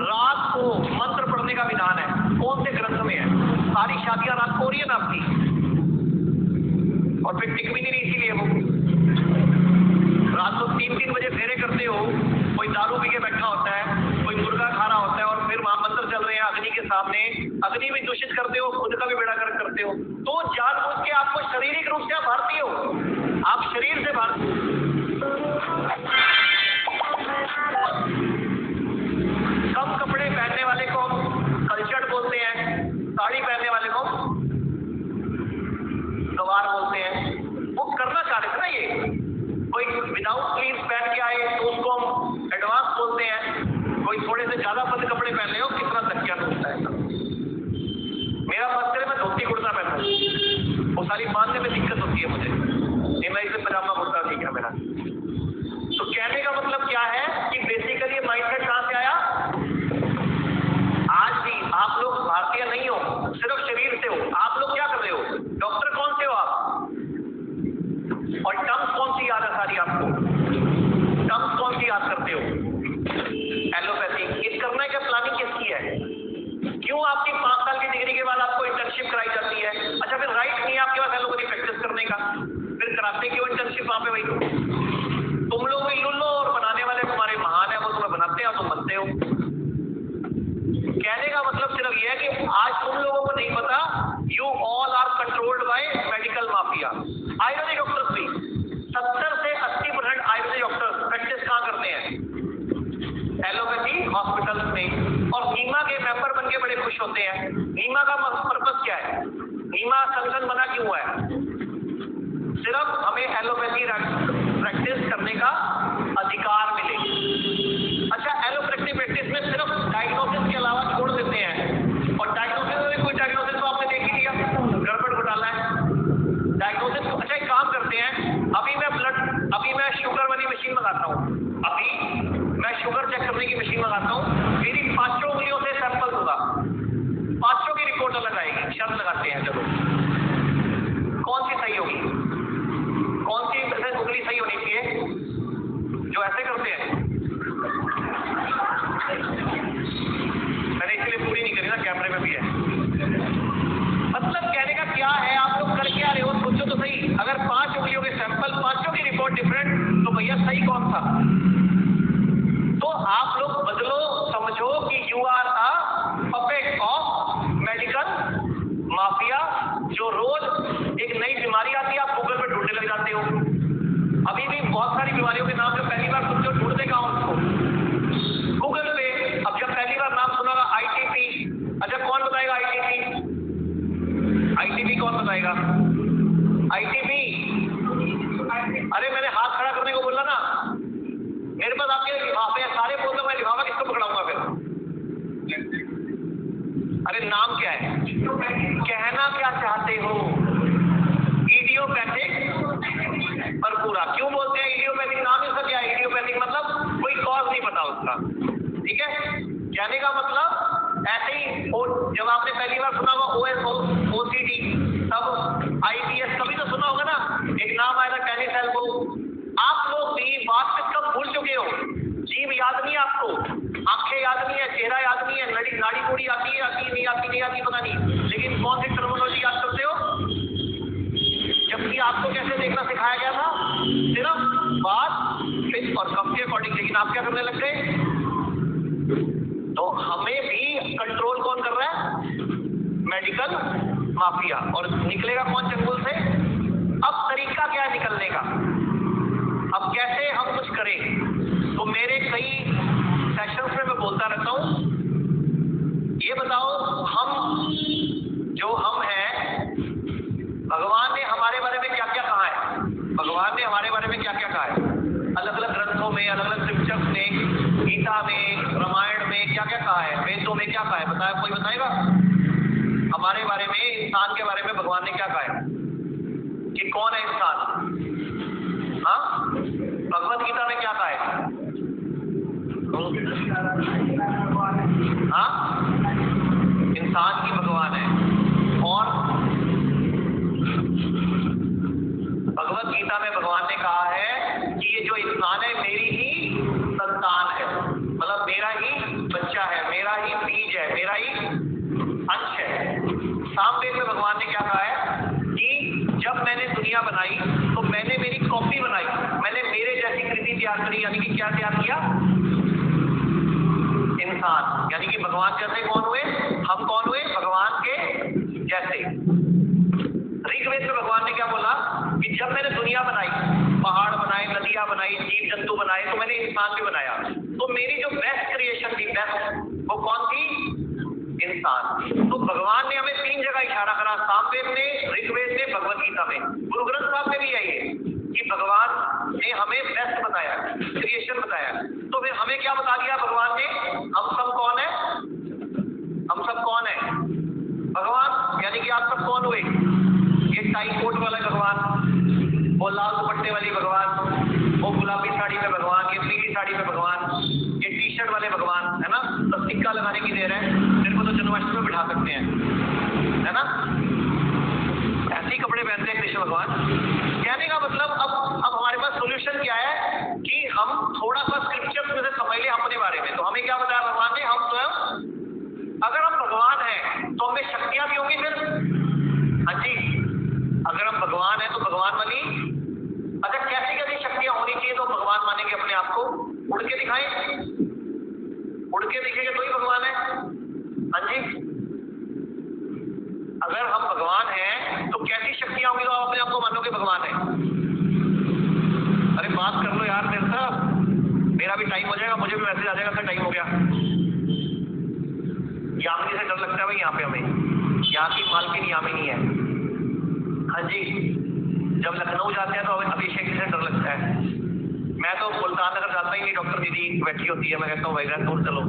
रात को मंत्र पढ़ने का विधान है? कौन से ग्रंथ में है? सारी शादियां रात को हो रही है ना आपकी, और फिर टिक भी नहीं रही, इसीलिए वो रात को 3-3 बजे फेरे करते हो, कोई दारू पी के बैठा होता है, कोई मुर्गा खा रहा होता है, और फिर वहां मंत्र चल रहे हैं अग्नि के सामने, अग्नि भी दूषित करते हो, खुद का भी बेड़ा गर्क करते हो। तो जानबूझ के आपको शारीरिक रूप से आप भारतीय हो, आप शरीर से भारतीय। कम कपड़े पहनने वाले को कल्चर्ड बोलते हैं, साड़ी पहनने वाले को गवार बोलते हैं। वो करना चाह रहे थे ना, ये कोई विदाउट स्लीव्स पहन के आए तो उसको हम एडवांस बोलते हैं, कोई थोड़े से ज्यादा बंद कपड़े पहन ले हो, कितना धक्का होता है। मेरा मत करे मैं धोती कुर्ता पहनता हूँ, वो सारी बांधने में दिक्कत होती है मुझे, नहीं मैं इसे पजामा कुर्ता ठीक है मेरा। तो कहने का मतलब क्या है कि बेसिकली माइंडसेट कहां से आया? आज भी आप लोग भारतीय नहीं हो, सिर्फ शरीर से हो। आप लोग क्या कर रहे हो? डॉक्टर कौन से हो आप? और टर्म्स कौन सी याद है सारी आपको? टर्म्स कौन सी याद करते हो? एलोपैथी। ये करने का प्लानिंग किसकी है? क्यों आपकी 5 साल की डिग्री के बाद आपको इंटर्नशिप कराई जाती है? अच्छा फिर राइट नहीं है आपके पास एलोपैथी प्रैक्टिस करने का, फिर कराते क्यों इंटर्नशिप वहां पे? भाई तुम लोग भी लुल्लो और बनाने वाले तुम्हारे महान है, वो तुम्हें बनाते हो, तुम बनते हो। कहने का मतलब सिर्फ ये है कि आज तुम लोगों को नहीं पता, you all are controlled by medical mafia. Ayurvedic doctors भी 70 से 80% आयुर्वेदिक डॉक्टर्स प्रैक्टिस कहां करते हैं? एलोपैथी हॉस्पिटल्स में। और होते हैं। नीमा का पर्पस क्या है? नीमा संगठन बना क्यों हुआ है? सिर्फ हमें एलोपैथी प्रैक्टिस करने का अधिकार मिले। अच्छा, एलोपैथी प्रैक्टिस में सिर्फ डायग्नोसिस के अलावा छोड़ देते हैं, और डायग्नोसिस में कोई डायग्नोसिस तो आपने देख ही लिया, गड़बड़ घोटाला है डायग्नोसिस। अच्छा, एक काम करते हैं, अभी मैं शुगर वाली मशीन मंगाता हूँ, अभी मैं शुगर चेक करने की मशीन मंगाता हूँ, मेरी 5 उंगलियों से सैंपल दूंगा, 5 की रिपोर्ट अलग आएगी। शर्त लगाते हैं, चलो कौन सी सही होगी? कौन सी उंगली सही होनी चाहिए? जो ऐसे करते हैं, मैंने इसलिए पूरी नहीं करी ना, कैमरे में भी है। मतलब कहने का क्या है, आप लोग कर क्या रहे हो? सोचो तो सही, अगर 5 उंगलियों के सैंपल, 5 की रिपोर्ट डिफरेंट, तो भैया सही कौन था? तो आप लोग बदलो, समझो कि you are a puppet of medical mafia, जो रोज एक नई बीमारी आती है, आप गूगल पे ढूंढने लग जाते हो। अभी भी बहुत सारी बीमारियों के नाम जो पहली बार सुनते हो, ढूंढते कहाँ उसको? गूगल पे। अब जब पहली बार नाम सुना था ITP, अच्छा कौन बताएगा ITP? ITP कौन बताएगा? ITP, अरे मैंने हाथ खड़ा करने को बोला ना, मेरे पास आपके लिफाफे हैं, सारे बोल दो, मैं लिफाफा किसको पकड़ाऊंगा फिर? अरे नाम क्या है? कहना क्या चाहते हो? इडियोपैथिक परपूरा। क्यों बोलते हैं इडियोपैथिक? नाम इसका क्या है? इडियोपैथिक मतलब कोई कॉज नहीं पता उसका, ठीक है? कहने का मतलब ऐसे ही, जब आपने पहली बार सुना होगा OCD, तब IBS कभी तो सुना होगा ना, एक नाम आया था टेनिस एल्बो। आप लोग भी बात से कब भूल चुके हो? जीभ याद नहीं आपको, आंखें याद नहीं है, चेहरा याद नहीं है, नाड़ी पूरी आती है, नहीं आती पता नहीं, लेकिन कौन सी टर्मिनोलॉजी याद करते हो? जबकि आपको कैसे देखना सिखाया गया था? सिर्फ बात, फिर और कब के अकॉर्डिंग। लेकिन आप क्या करने लग गए? तो हमें भी कंट्रोल कौन कर रहा है? Medical mafia. और निकलेगा कौन चंगुल से? अब तरीका क्या है निकलने का? अब कैसे हम कुछ करें? तो मेरे कई सेशंस में मैं बोलता रहता हूं, ये बताओ हम हैं, भगवान ने हमारे बारे में क्या क्या कहा है? भगवान ने हमारे बारे में क्या क्या कहा है? अलग अलग ग्रंथों में, अलग अलग स्क्रिप्चर्स में, गीता में, रामायण में क्या क्या कहा है? वेदों में क्या कहा है? बताया, कोई बताएगा हमारे बारे में, इंसान के बारे में भगवान ने क्या कहा है? कि कौन है इंसान? हाँ, भगवत गीता में क्या कहा है? हाँ, इंसान की भगवान है। और भगवत गीता में भगवान ने कहा है कि ये जो इंसान है मेरी ही संतान है, मतलब मेरा ही बच्चा है, मेरा ही बीज है, मेरा ही अंश है। सामवेद में भगवान ने क्या कहा है कि जब मैंने दुनिया बनाई तो मैंने मेरी कॉपी बनाई, मैंने मेरे जैसी कृति तैयार करी। यानी कि क्या तैयार किया? इंसान। यानी कि भगवान जैसे कौन हुए? हम कौन हुए? भगवान के जैसे। ऋग्वेद में भगवान ने क्या बोला कि जब मैंने दुनिया बनाई, पहाड़ बनाए, नदियां बनाई, जीव जंतु बनाए, तो मैंने इंसान भी बनाया। तो मेरी जो बेस्ट क्रिएशन थी, बेस्ट, वो कौन थी? इंसान। तो भगवान ने हमें 3 जगह इशारा करा, सामवेद में, ऋग्वेद में, भगवत गीता में। गुरु ग्रंथ साहब में भी यही है कि भगवान ने हमें बेस्ट बताया, क्रिएशन बताया। तो फिर हमें क्या बता दिया भगवान ने? हम सब कौन है? हम सब कौन है? भगवान। यानी कि आप सब कौन हुए? ये टाई कोट वाला भगवान, वो लाल दुपट्टे वाली भगवान, वो गुलाबी साड़ी में भगवान, ये पीली साड़ी में भगवान, ये टी-शर्ट वाले भगवान, है ना? तो टिक्का लगाने की देर है, तेरे को तो जन्माष्टमी में बिठा सकते हैं, है ना? ऐसे ही कपड़े पहनते हैं कृष्ण भगवान। कहने का मतलब अब हमारे पास सोल्यूशन क्या है कि हम थोड़ा सा स्क्रिप्चर में से समझ लें अपने बारे में। तो हमें क्या बताया भगवान ने? हम स्वयं, अगर हम भगवान हैं तो हमें शक्तियां भी होंगी फिर। हाँ जी, अगर हम भगवान हैं तो भगवान वाली, अच्छा कैसी कैसी शक्तियां होनी चाहिए तो भगवान मानेंगे अपने आप को? उड़ के दिखाएं, उड़ के दिखेंगे तो ही भगवान है। हाँ जी, अगर हम भगवान हैं तो कैसी शक्तियां होंगी तो आप अपने आप को मानोगे भगवान है? अरे बात कर लो यार मेरे साथ, मेरा भी टाइम हो जाएगा, मुझे भी मैसेज आ जाएगा सर टाइम हो गया। यामिनी से डर लगता है भाई यहाँ पे हमें, यहाँ की मालकिन यामिनी है। हाँ जी, जब लखनऊ जाते हैं तो अभिषेक जी से डर लगता है। मैं तो मुल्तान नगर जाता ही नहीं, डॉक्टर दीदी बैठी होती है, मैं कहता हूँ भाई दूर चलो,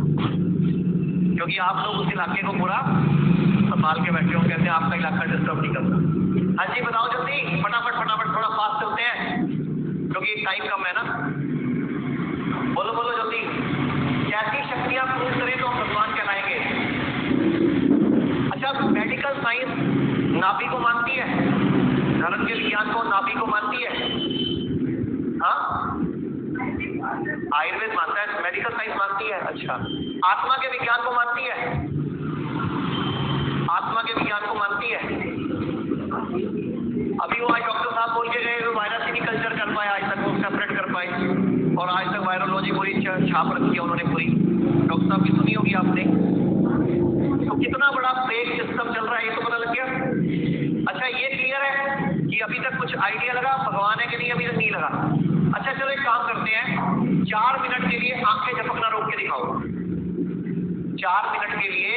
क्योंकि आप लोग उस इलाके को पूरा संभाल के बैठे हो, कहते हैं आपका इलाका डिस्टर्ब नहीं करता। हाँ जी बताओ जल्दी, फटाफट फटाफट, थोड़ा फास्ट चलते हैं क्योंकि टाइम कम है ना। बोलो बोलो जल्दी, कैसी शक्तियां प्रूव करें तो हम भगवान कहलाएंगे। अच्छा, मेडिकल साइंस नाभि को मानती है, धर्म के विज्ञान को नाभि को मानती है। हाँ, आयुर्वेद मानता है, मेडिकल साइंस मानती है। अच्छा, आत्मा के विज्ञान को मानती है, आत्मा के विज्ञान को मानती है। अभी वो आज डॉक्टर साहब बोल के गए वायरस ही नहीं कल्चर कर पाए आज तक, वो सेपरेट कर पाए, और आज तक वायरोलॉजी पूरी छाप रखी है उन्होंने पूरी। डॉक्टर साहब की सुनी होगी आपने, तो कितना बड़ा फेक सिस्टम चल रहा है ये तो पता लग गया। अच्छा, ये क्लियर है कि अभी तक कुछ आइडिया लगा भगवान है कि नहीं, अभी तक नहीं लगा। अच्छा चलो एक काम करते हैं, 4 मिनट के लिए आंखें झपकना रोक के दिखाओ। 4 मिनट के लिए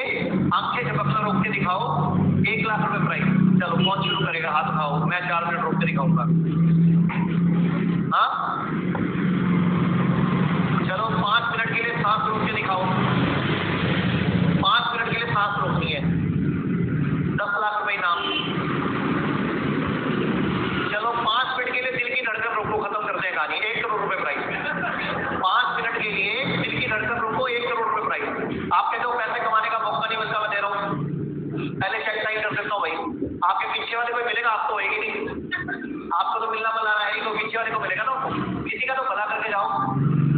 आंखें झपकना रोक के दिखाओ, 1 लाख रुपए प्राइस। चलो कौन शुरू करेगा, हाथ उठाओ, मैं 4 मिनट रोक के दिखाऊंगा। हाँ चलो 5 मिनट के लिए सांस रोक के दिखाओ, 5 मिनट के लिए सांस रोकनी है, 10 लाख रुपए इनाम। चलो 5 मिनट के लिए दिल की धड़कन रोको, खत्म करते हैं कहानी, 1 करोड़ रुपए प्राइस। 5 मिनट के लिए दिल की धड़कन रोको, 1 करोड़ रुपए प्राइस। आप कहते हो पैसे कमाने का मौका नहीं मिलता, मैं दे रहा हूँ, पहले चेक साइन कर देता हूँ भाई। आपके पीछे वाले को मिलेगा, आपको होएगी नहीं, आपको तो मिलना मना है, तो पीछे वाले को मिलेगा ना, किसी का तो भला करके जाओ।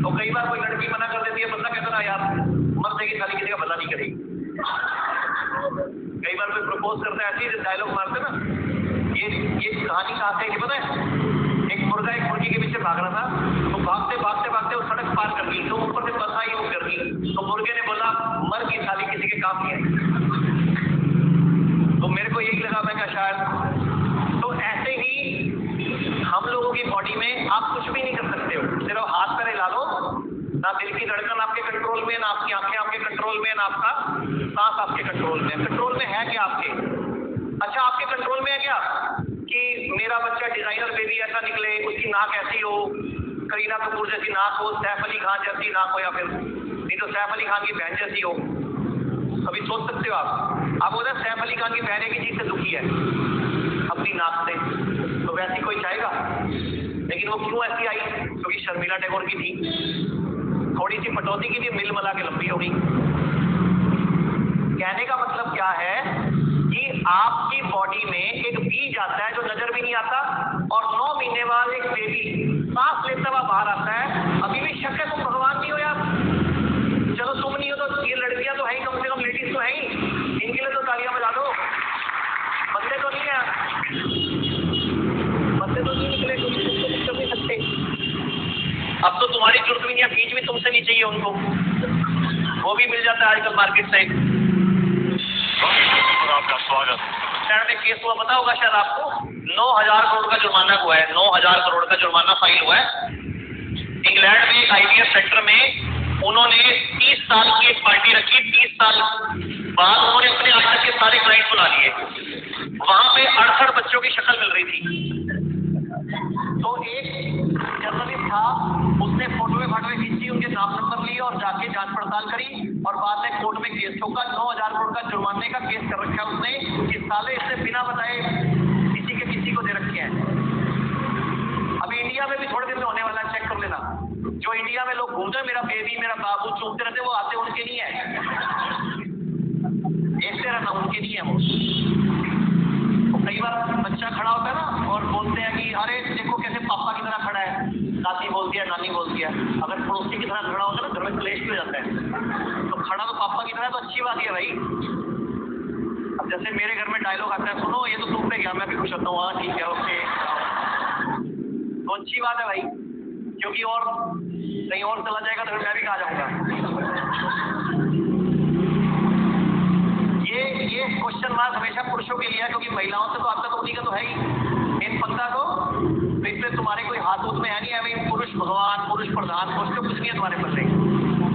तो कई बार कोई लड़की मना कर देती है, बंदा कहता ना यार मर जाएगी खाली, किसी का भला नहीं करेगी। कई बार कोई प्रपोज करता है, ऐसे डायलॉग मारते ना। ये कहानी कहाँ से है पता है? एक मुर्गा एक मुर्गी के पीछे भाग रहा था, तो भागते भागते भागते वो सड़क पार कर गई, तो ऊपर से बस आई वो कर गई, तो मुर्गे ने बोला मर गई साली, किसी के काम नहीं है। तो मेरे को यही लगा, मैं क्या शायद। तो ऐसे ही हम लोगों की बॉडी में आप कुछ भी नहीं कर सकते हो, सिर्फ हाथ पैर हिला लो, ना दिल की धड़कन आपके कंट्रोल में, ना आपकी आंखें आपके कंट्रोल में, ना आपका सांस आपके कंट्रोल में। कंट्रोल में है क्या आपके? अच्छा, आपके कंट्रोल में है क्या कि मेरा बच्चा डिजाइनर बेबी ऐसा निकले, उसकी नाक ऐसी हो, करीना कपूर जैसी नाक हो, सैफ अली खान जैसी नाक हो, या फिर नहीं तो सैफ अली खान की बहन जैसी हो। अभी सोच सकते हो आप बोलते हैं सैफ अली खान की बहन की चीज से दुखी है अपनी नाक से, तो वैसी कोई चाहेगा? लेकिन वो क्यों ऐसी आई? क्योंकि शर्मिला टैगोर की थी, थोड़ी सी पटौती की थी, मिल मिला के लंबी हो गई। कहने का मतलब क्या है कि आपकी बॉडी में एक बीज आता है जो नजर भी नहीं आता, और 9 महीने बाद एक बेबी सांस लेता हुआ बाहर आता है। अभी भी शक है तुम भगवान नहीं हो यार? चलो तुम नहीं हो तो ये लड़कियां तो है ही, कम से कम लेडीज तो है ही, इनके लिए तो तालियां बजा दो। बंदे तो नहीं है, बंदे तो नहीं निकले, तुम तो नहीं सकते। अब तो तुम्हारी जरूरत भी नहीं है, बीज भी तुमसे नहीं चाहिए उनको, वो भी मिल जाता है आजकल मार्केट से। आपका स्वागत। में केस हुआ पता होगा शायद आपको, 9,000 करोड़ का जुर्माना हुआ है, 9,000 करोड़ का जुर्माना फाइल हुआ है। इंग्लैंड में एक IVF सेक्टर में उन्होंने 30 साल की एक पार्टी रखी, 30 साल बाद उन्होंने अपने आज तक के सारे क्लाइंट बुला लिए। वहां पे 68 बच्चों की शक्ल मिल रही थी। तो एक जर्नलिस्ट था, उसने फोटो खींची, उनके नाम नंबर लिए और जाके जांच पड़ताल करी, और बाद में कोर्ट में केस ठोका। 9,000 करोड़ का जुर्माने का केस कर रखा है उसने, इस साले इससे बिना बताए किसी को दे रखे हैं। अभी इंडिया में भी थोड़े दिन में होने वाला है, चेक कर लेना। जो इंडिया में लोग घूमते हैं मेरा बेबी मेरा बाबू चूमते रहते, वो आते उनके नहीं है, देखते रहना उनके नहीं है वो। तो कई बार बच्चा खड़ा होता है ना और बोलते हैं कि अरे देखो कैसे पापा की तरह खड़ा है, दादी बोलती है, नानी बोलती है। अगर पड़ोसी की तरह खड़ा होता है ना, घर में क्लेश भी हो जाता है। तो खड़ा तो पापा की तरह तो अच्छी बात है भाई। अब जैसे मेरे घर में डायलॉग आता है, सुनो ये तो तुम पे गया, मैं भी खुश होता हूँ, हाँ ठीक है ओके, तो अच्छी बात है भाई, क्योंकि और कहीं और चला जाएगा तो फिर मैं भी कहा जाऊंगा। ये क्वेश्चन मार्क हमेशा पुरुषों के लिए है, क्योंकि महिलाओं से तो आपका तो उन्हीं का तो है ही एक पत्ता को, तो इसलिए तुम्हारे कोई हाथ उत में है नहीं है भाई, पुरुष भगवान पुरुष प्रधान कुछ तो कुछ नहीं है तुम्हारे पल्ले।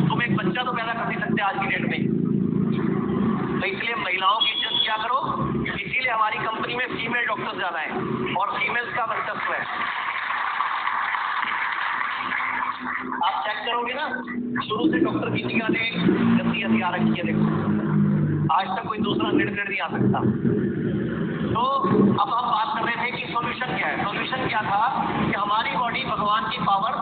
तुम एक बच्चा तो पैदा कर नहीं सकते आज की डेट में, हमारी कंपनी में फीमेल डॉक्टर्स ज्यादा हैं और फीमेल्स का वर्चस्व है। आप चेक करोगे ना, शुरू से डॉक्टर की निगाह ने गंदी हथियार रखी है, देखो आज तक कोई दूसरा निर्णय नहीं आ सकता। तो अब हम बात कर रहे थे कि सॉल्यूशन क्या है। सॉल्यूशन क्या था कि हमारी बॉडी भगवान की पावर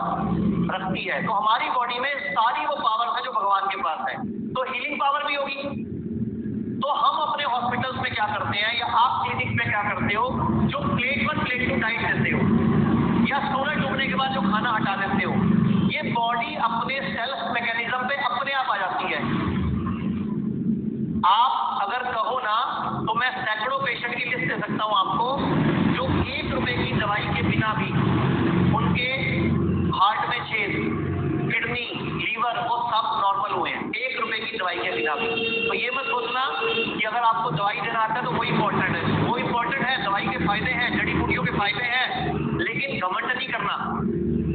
रखती है, तो हमारी बॉडी में सारी वो पावर है जो भगवान के पास है, तो हीलिंग पावर भी होगी। तो हम अपने हॉस्पिटल्स में क्या करते हैं या आप क्लिनिक में क्या करते हो, जो प्लेट 1 प्लेट 2 डाइट देते हो या सूरज डूबने के बाद जो खाना हटा देते हो, ये बॉडी अपने सेल्फ मैकेनिज्म पे अपने आप आ जाती है। आप अगर कहो ना तो मैं सैकड़ों पेशेंट की लिस्ट दे सकता हूं आपको, जो 1 रुपए की दवाई के बिना भी उनके हार्ट में छेद, किडनी, लीवर वो सब नॉर्मल हुए हैं 1 रुपए की दवाई के बिना भी। तो ये मत सोचना कि अगर आपको दवाई देना आता है तो वो इम्पोर्टेंट है, वो इम्पोर्टेंट है, दवाई के फायदे हैं, जड़ी बूटियों के फायदे हैं, लेकिन घमंड नहीं करना।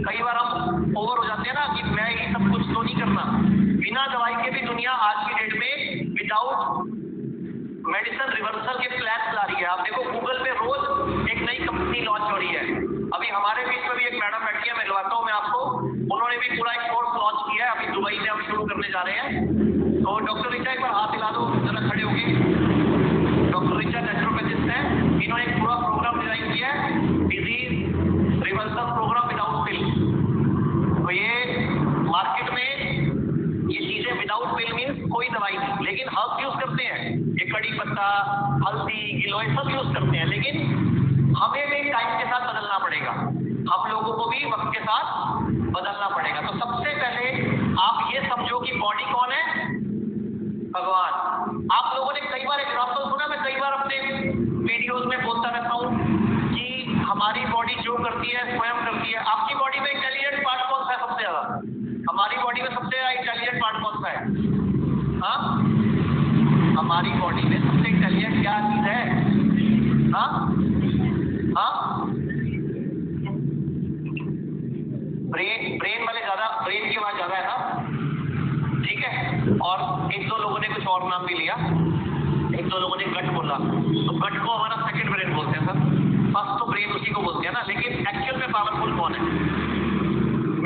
कई बार हम ओवर हो जाते हैं ना कि मैं ये सब कुछ तो नहीं करना। बिना दवाई के भी दुनिया आज की डेट में विदाउट मेडिसिन रिवर्सल के प्लान ला रही है। आप देखो गूगल पे रोज एक नई कंपनी लॉन्च हो रही है। अभी हमारे बीच में भी एक मैडम बैठी है, मैं मिलवाता हूँ मैं आपको, उन्होंने भी पूरा एक कोर्स लॉन्च किया है, अभी दुबई में हम शुरू करने जा रहे हैं। तो डॉक्टर रिचा एक बार हाथ हिला दो जरा, खड़े होके। डॉक्टर रिचा नेचुरोपैथिस्ट है, इन्होंने एक पूरा प्रोग्राम डिजाइन किया है, डिजीज रिवर्सल प्रोग्राम विदाउट पिल। तो ये मार्केट में ये चीजें विदाउट पिल मीन्स कोई दवाई नहीं, लेकिन हर्ब यूज करते हैं, ये कड़ी पत्ता, हल्दी, गिलोय सब यूज करते हैं, लेकिन हमें भी टाइम के साथ बदलना पड़ेगा, हम लोगों को भी वक्त के साथ बदलना पड़ेगा। तो सबसे पहले आप ये समझो कि बॉडी कौन है, भगवान। आप लोगों ने कई बार एग्जाम्पल सुना, मैं कई बार अपने वीडियोज में बोलता रहता हूँ कि हमारी बॉडी जो करती है स्वयं करती है। आपकी बॉडी में इंटेलिजेंट पार्ट कौन सा है सबसे ज्यादा? हमारी बॉडी में सबसे ज्यादा इंटेलिजेंट पार्ट कौन सा है? हाँ, हमारी बॉडी में सबसे इंटेलिजेंट क्या चीज है? हाँ हाँ, ब्रेन वाले ज्यादा, ब्रेन की आवाज ज्यादा है ना, ठीक है। और 1-2 लोगों ने कुछ और नाम भी लिया, 1-2 लोगों ने गट बोला, तो गट को हमारा सेकंड ब्रेन बोलते हैं सर, फर्स्ट तो ब्रेन उसी को बोलते हैं ना, लेकिन एक्चुअल में पावरफुल कौन है?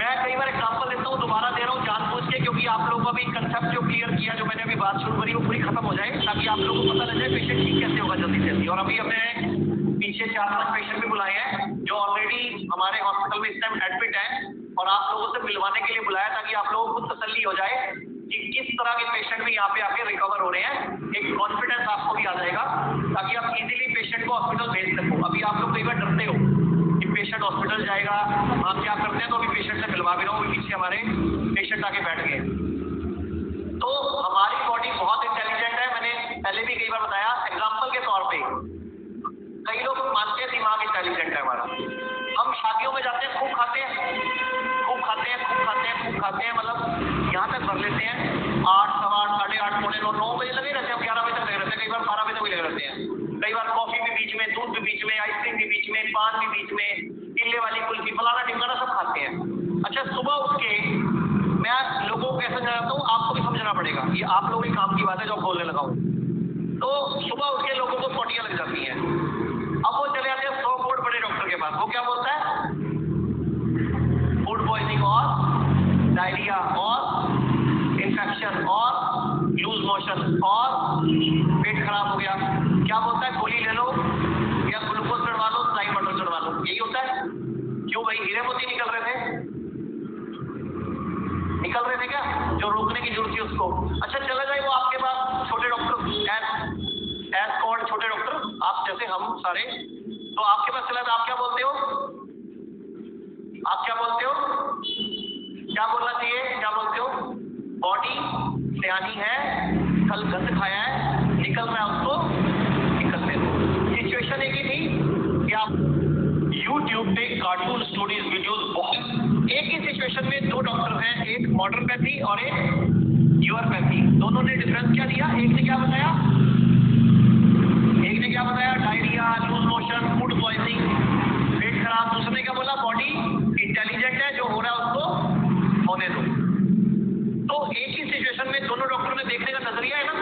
मैं कई बार एग्जांपल देता हूँ, दोबारा दे रहा हूँ जानबूझ के, क्योंकि आप लोगों का भी कंसेप्ट जो क्लियर किया, जो मैंने अभी बात शुरू करी, वो पूरी खत्म हो जाए, ताकि आप लोगों को पता लग जाए पेशेंट ठीक कैसे होगा जल्दी से जल्दी। और अभी हमने पीछे 4-5 पेशेंट भी बुलाए हैं जो ऑलरेडी हमारे हॉस्पिटल में इस टाइम एडमिट हैं, और आप लोगों से मिलवाने के लिए बुलाया ताकि आप लोगों को तसल्ली हो जाए कि किस तरह के पेशेंट भी यहाँ पे आके रिकवर हो रहे हैं। एक कॉन्फिडेंस आपको भी आ जाएगा ताकि आप इजीली पेशेंट को हॉस्पिटल भेज सको। अभी आप लोग कई बार डरते हो कि पेशेंट हॉस्पिटल जाएगा, आप क्या करते हैं, तो अभी पेशेंट से मिलवा भी रहा हूँ, पीछे हमारे पेशेंट आके बैठ गए। तो हमारी बॉडी बहुत इंटेलिजेंट है, मैंने पहले भी कई बार बताया। एग्जाम्पल के तौर पर कई लोग मानते हैं दिमाग इंटेलिजेंट है हमारा। हम शादियों में जाते हैं, खूब खाते हैं, खूब खाते हैं, खूब खाते हैं, खूब खाते हैं, मतलब यहाँ तक भर लेते हैं 8, 8:15, 8:30, 8:45, 9 बजे लगे रहते हैं, 11 बजे तक लगे रहते हैं, कई बार 12 बजे तक भी लगे रहते हैं। कई बार कॉफी भी बीच में, दूध भी बीच में, आइसक्रीम भी बीच में, पान भी बीच में, टिल्ले वाली कुल्फी, फलाना टिमकाना सब खाते हैं। अच्छा, सुबह उठ के मैं लोगों को कैसे समझाता हूँ, आपको भी समझना पड़ेगा, ये आप लोगों के काम की बात है जो बोलने लगा हूँ। तो सुबह उठ के लोगों को पोटियां लग जाती हैं। अब वो चले जाते हैं 100 फुट बड़े डॉक्टर के पास, वो क्या बोलता है? फूड पॉइजनिंग और डायरिया और इन्फेक्शन और लूज मोशन और पेट खराब हो गया। क्या बोलता है? गोली ले लो या ग्लूकोज चढ़वा लो, स्लाइड बटर चढ़वा लो। यही होता है। क्यों भाई, हीरे मोती निकल रहे थे, निकल रहे थे क्या? जो रोकने की जरूरत थी उसको। अच्छा, चला जाए वो आपके पास छोटे डॉक्टर, एज कॉल्ड छोटे डॉक्टर, आप जैसे हम सारे, तो आपके पास चला, आप क्या बोलते हो? आप क्या बोलते हो? क्या बोलना चाहिए? क्या बोलते हो? बॉडी सियानी है, कल गंद खाया है, निकल रहा है उसको निकलने दो। सिचुएशन एक ही थी कि आप YouTube पे कार्टून स्टोरीज वीडियोस बहुत, एक ही सिचुएशन में 2 डॉक्टर हैं, एक मॉडर्न पैथी और एक यूरोपैथी। दोनों ने डिफरेंस क्या दिया? एक ने क्या बताया? एक ने क्या बताया? Diarrhoea, loose motion, food poisoning, पेट खराब। दूसरे ने क्या बोला? बॉडी इंटेलिजेंट है, जो हो रहा है उसको होने दो। तो एक ही सिचुएशन में दोनों डॉक्टर ने देखने का नजरिया है ना,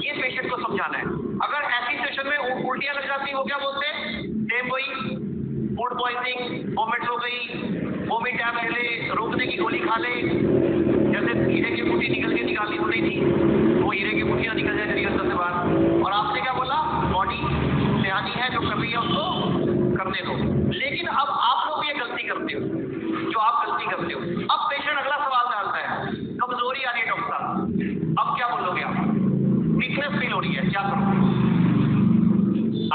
ये पेशेंट को समझाना है। अगर ऐसी सिचुएशन में उल्टियां लग जाती खा ले, जैसे हीरे की बूटी निकालनी तो नहीं थी, वो हीरे की बूटियां निकल जाए शरीर से बाहर। और आपने क्या बोला, बॉडी सियानी है, जो कर रही है उसको करने दो। लेकिन अब आप लोग ये गलती करते हो, जो आप गलती करते हो। अब पेशेंट अगला सवाल डालता है, कमजोरी आ रही है डॉक्टर साहब, अब क्या बोलोगे आप? वीकनेस फील हो रही है, क्या करो?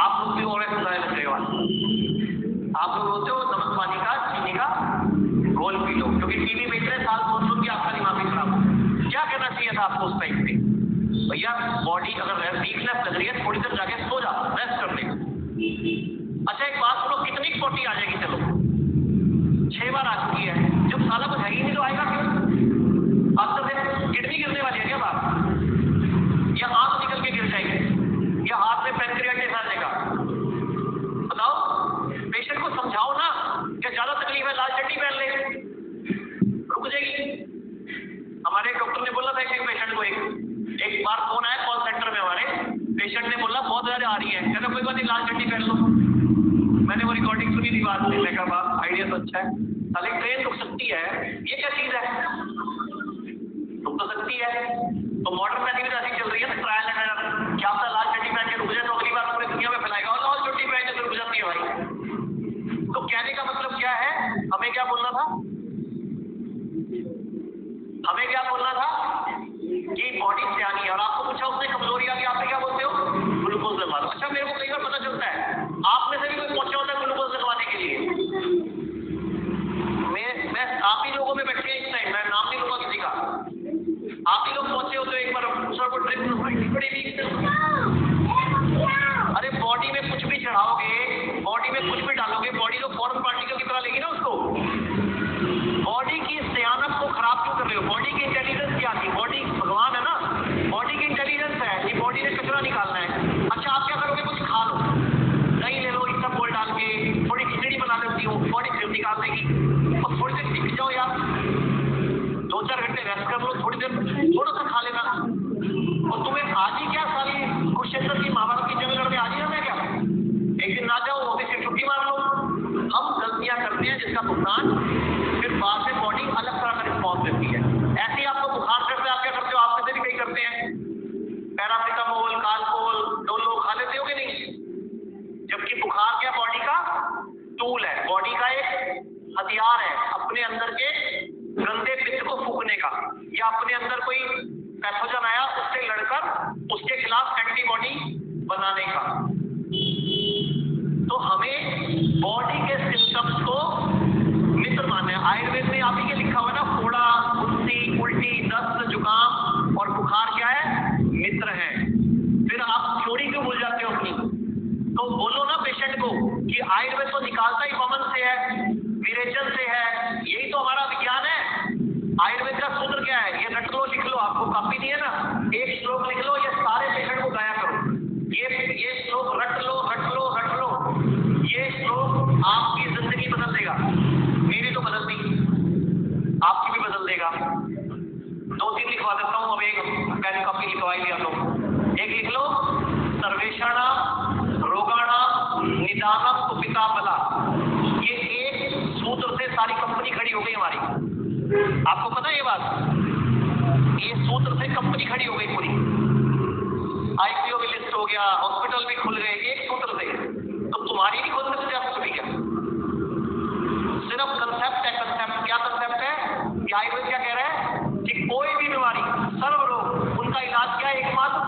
आप लोग भी और एक्सरसाइज लग रहे हो, आप लोग बोलते हो नमक पानी का चीनी का घोल पी लो, क्योंकि टीवी देख रहे साल सोच के आपका दिमाग भी खराब हो। क्या कहना चाहिए था आपको उस टाइम पे? भैया बॉडी अगर वीकनेस लग रही है, थोड़ी देर जाके सो जा, रेस्ट कर ले। अच्छा एक बात सुनो, कितनी पोटी आ जाएगी? चलो 6 बार आ चुकी है, जब साला कुछ है ही नहीं तो आएगा क्यों? अब तो किडनी गिरने वाली है क्या बात, या आंख निकल के गिर जाएगी, या हाथ में पैंक्रियाटिस आ जाएगा? बताओ, पेशेंट को समझाओ ना कि ज्यादा तकलीफ है, लाल चट्टी पहन ले, रुक जाएगी। हमारे डॉक्टर ने बोला था एक पेशेंट को, एक बार फोन आया कॉल सेंटर में हमारे, पेशेंट ने बोला बहुत ज्यादा आ रही है, कहना कोई बात नहीं लाल चट्टी पहन लो। मैंने वो रिकॉर्डिंग सुनी थी बात में, मैं कहा बात आइडिया तो अच्छा है, साले ट्रेन रुक सकती है, ये क्या चीज है? रुक तो सकती है, तो मॉडर्न मेडिसिन ऐसी चल रही है ना, ट्रायल एंड एरर, क्या पता लाल चट्टी पहन के रुक जाए तो अगली बार पूरी दुनिया में फैलाएगा, और लाल चट्टी पहन के रुक जाती है भाई। तो कहने का मतलब क्या है, हमें क्या बोलना था, हमें क्या बोलना था कि बॉडी सियानी है, और आपको पूछा उसने कमजोरी आ गई, आपने क्या बोलते हो? ग्लूकोज लगवा लो। अच्छा मेरे को कई बार पता चलता है आप में से भी कोई पहुंचा होता है ग्लूकोज लगवाने के लिए। मैं आप ही लोगों में बैठे हैं इस टाइम, मैं नाम नहीं लूंगा किसी का, आप ही लोग पहुंचे होते हो एक बार दूसरा को ड्रिप बड़ी वीक। अरे बॉडी में कुछ भी चढ़ाओगे, बॉडी में कुछ भी डालोगे, बॉडी तो फॉरेन पार्टिकल की तरह लेगी ना उसको। बॉडी की सियानत को खराब क्यों कर रहे हो? बॉडी की इंटेलिजेंस क्या थी? बॉडी भगवान है ना, बॉडी की इंटेलिजेंस है कि बॉडी ने कचरा निकालना है। अच्छा आप क्या करोगे, कुछ खा लो, दही ले लो, इसका बोल डाल के थोड़ी खिचड़ी बना देती हूँ, बॉडी फिर निकाल देगी, और थोड़ी देर टिक जाओ यार, 2-4 घंटे रेस्ट कर लो, थोड़ी देर थोड़ा सा खा लेना। और तुम्हें आज ही क्या सारी कुरुक्षेत्र की महाभारत की जंग लड़ने आज ही है क्या? एक दिन ना जाओ, ऑफिस से छुट्टी मार लो। हम गलतियां करते हैं जिसका भुगतान फिर बाद में बॉडी अलग तरह का रिस्पॉन्स देती है। ऐसे ही आपको बुखार चढ़ता है, आप क्या करते हो? आप में से भी कई करते हैं, पैरासिटामोल, कालपोल, डोलो खा लेते हो कि नहीं? जबकि बुखार क्या बॉडी का टूल है, बॉडी का एक हथियार है अपने अंदर के गंदे पित्त को फूकने का, या अपने अंदर कोई पैथोजन आया उससे लड़कर उसके खिलाफ एंटीबॉडी बनाने का। तो हमें बॉडी के सिम्टम्स को मित्र मानना है। आयुर्वेद में आप ही के लिखा हुआ है ना, फोड़ा, उल्टी, दस्त, जुकाम और बुखार क्या है? मित्र है। फिर आप थ्योरी क्यों भूल जाते हो अपनी? तो बोलो ना पेशेंट को कि आयुर्वेद तो निकालता ही वमन से है, विरेचन से है, यही तो हमारा विज्ञान है। आयुर्वेद का सूत्र क्या है? ये रट लो, लिख लो, आपको कॉपी नहीं है ना, एक श्लोक लिख लो, ये सारे पेशेंट को गाया करो, ये श्लोक रट लो, ये श्लोक आपकी जिंदगी बदल देगा, मेरी तो बदल दी, आपकी भी बदल देगा। 2-3 लिखवा देता हूँ, अब एक पेन कॉपी लिखवाई दिया तो एक लिख लो, सर्वेषाणाम रोगाणाम निदानम कुपिता बला। ये एक सूत्र से सारी कंपनी खड़ी हो गई हमारी, आपको पता है ये बात? ये सूत्र से कंपनी खड़ी हो गई पूरी, आईपीओ भी लिस्ट हो गया, हॉस्पिटल भी खुल गए एक सूत्र से। तो तुम्हारी नहीं खोल सकते आप कुछ भी क्या? सिर्फ कंसेप्ट है, कंसेप्ट क्या कंसेप्ट है कि आयुर्वेद क्या कह रहा है कि कोई भी बीमारी, सर्व रोग, उनका इलाज क्या है? एकमात्र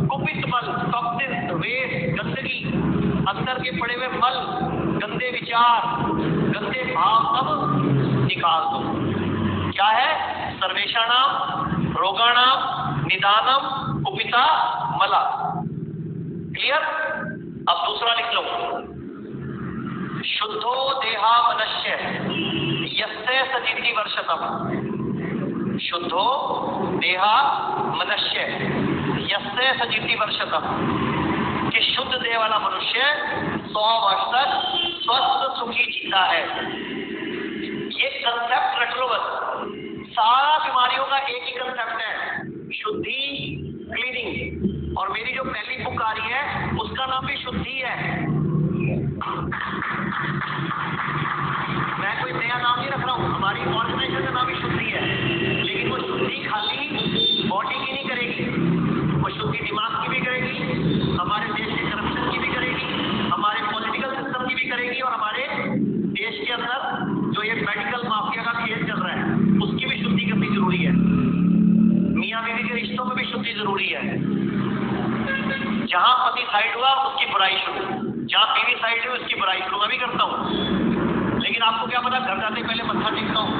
कुपित मल, टॉक्सिन, वेस्ट, गंदगी, अंदर के पड़े हुए मल, गंदे विचार, गंदे भाव सब निकाल दो। क्या है? सर्वेषाणाम रोगाणाम निदानम कुपिता मला। क्लियर? अब दूसरा लिख लो, शुद्धो देहा मनश्य यस्य सजीति वर्षतम। शुद्धो देहा मनश्य यस्य सजीति वर्षतम, कि शुद्ध देह वाला मनुष्य 100 वर्ष तक स्वस्थ सुखी जीता है। ये कंसेप्ट रख लो बस, सारा बीमारियों का एक ही कंसेप्ट है, शुद्धि, क्लीनिंग। और मेरी जो पहली बुक आ रही है उसका नाम भी शुद्धि है। मैं कोई नया नाम नहीं रख रहा हूँ, हमारी ऑर्गेनाइजेशन का नाम भी शुद्धि है। की शुद्धि जरूरी है। जहां पति साइड हुआ उसकी बुराई शुरू, जहां बीवी साइड हुई उसकी बुराई शुरू। मैं भी करता हूँ, लेकिन आपको क्या पता, घर जाते पहले मत्था टेकता हूँ,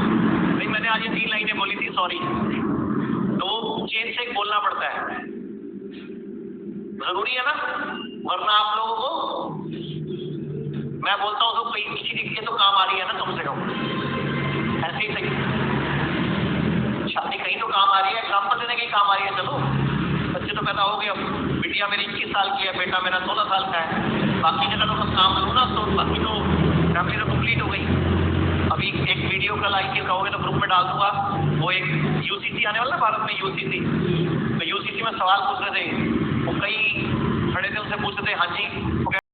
नहीं मैंने आज ये 3 लाइनें बोली थी, सॉरी। तो चेन से बोलना पड़ता है, जरूरी है ना, वरना आप लोगों को मैं बोलता हूँ तो कोई किसी के तो काम आ रही है ना, कम से कम ऐसे ही सही। शादी कहीं तो काम आ रही है, एग्जाम्पल देने कहीं काम आ रही है। चलो बच्चे तो पैदा हो गए, अब बिटिया मेरी 21 साल की है, बेटा मेरा 16 साल का है, बाकी जगह तो सब काम करूँ ना, तो बाकी तो फैमिली तो कंप्लीट हो गई। अभी एक वीडियो कल आई थी, कहोगे तो ग्रुप में डाल दूंगा, वो एक यूसीसी आने वाला है भारत में, यूसीसी, तो यूसीसी में सवाल पूछ रहे थे, वो कई खड़े थे, उनसे पूछ रहे थे, हाँ जी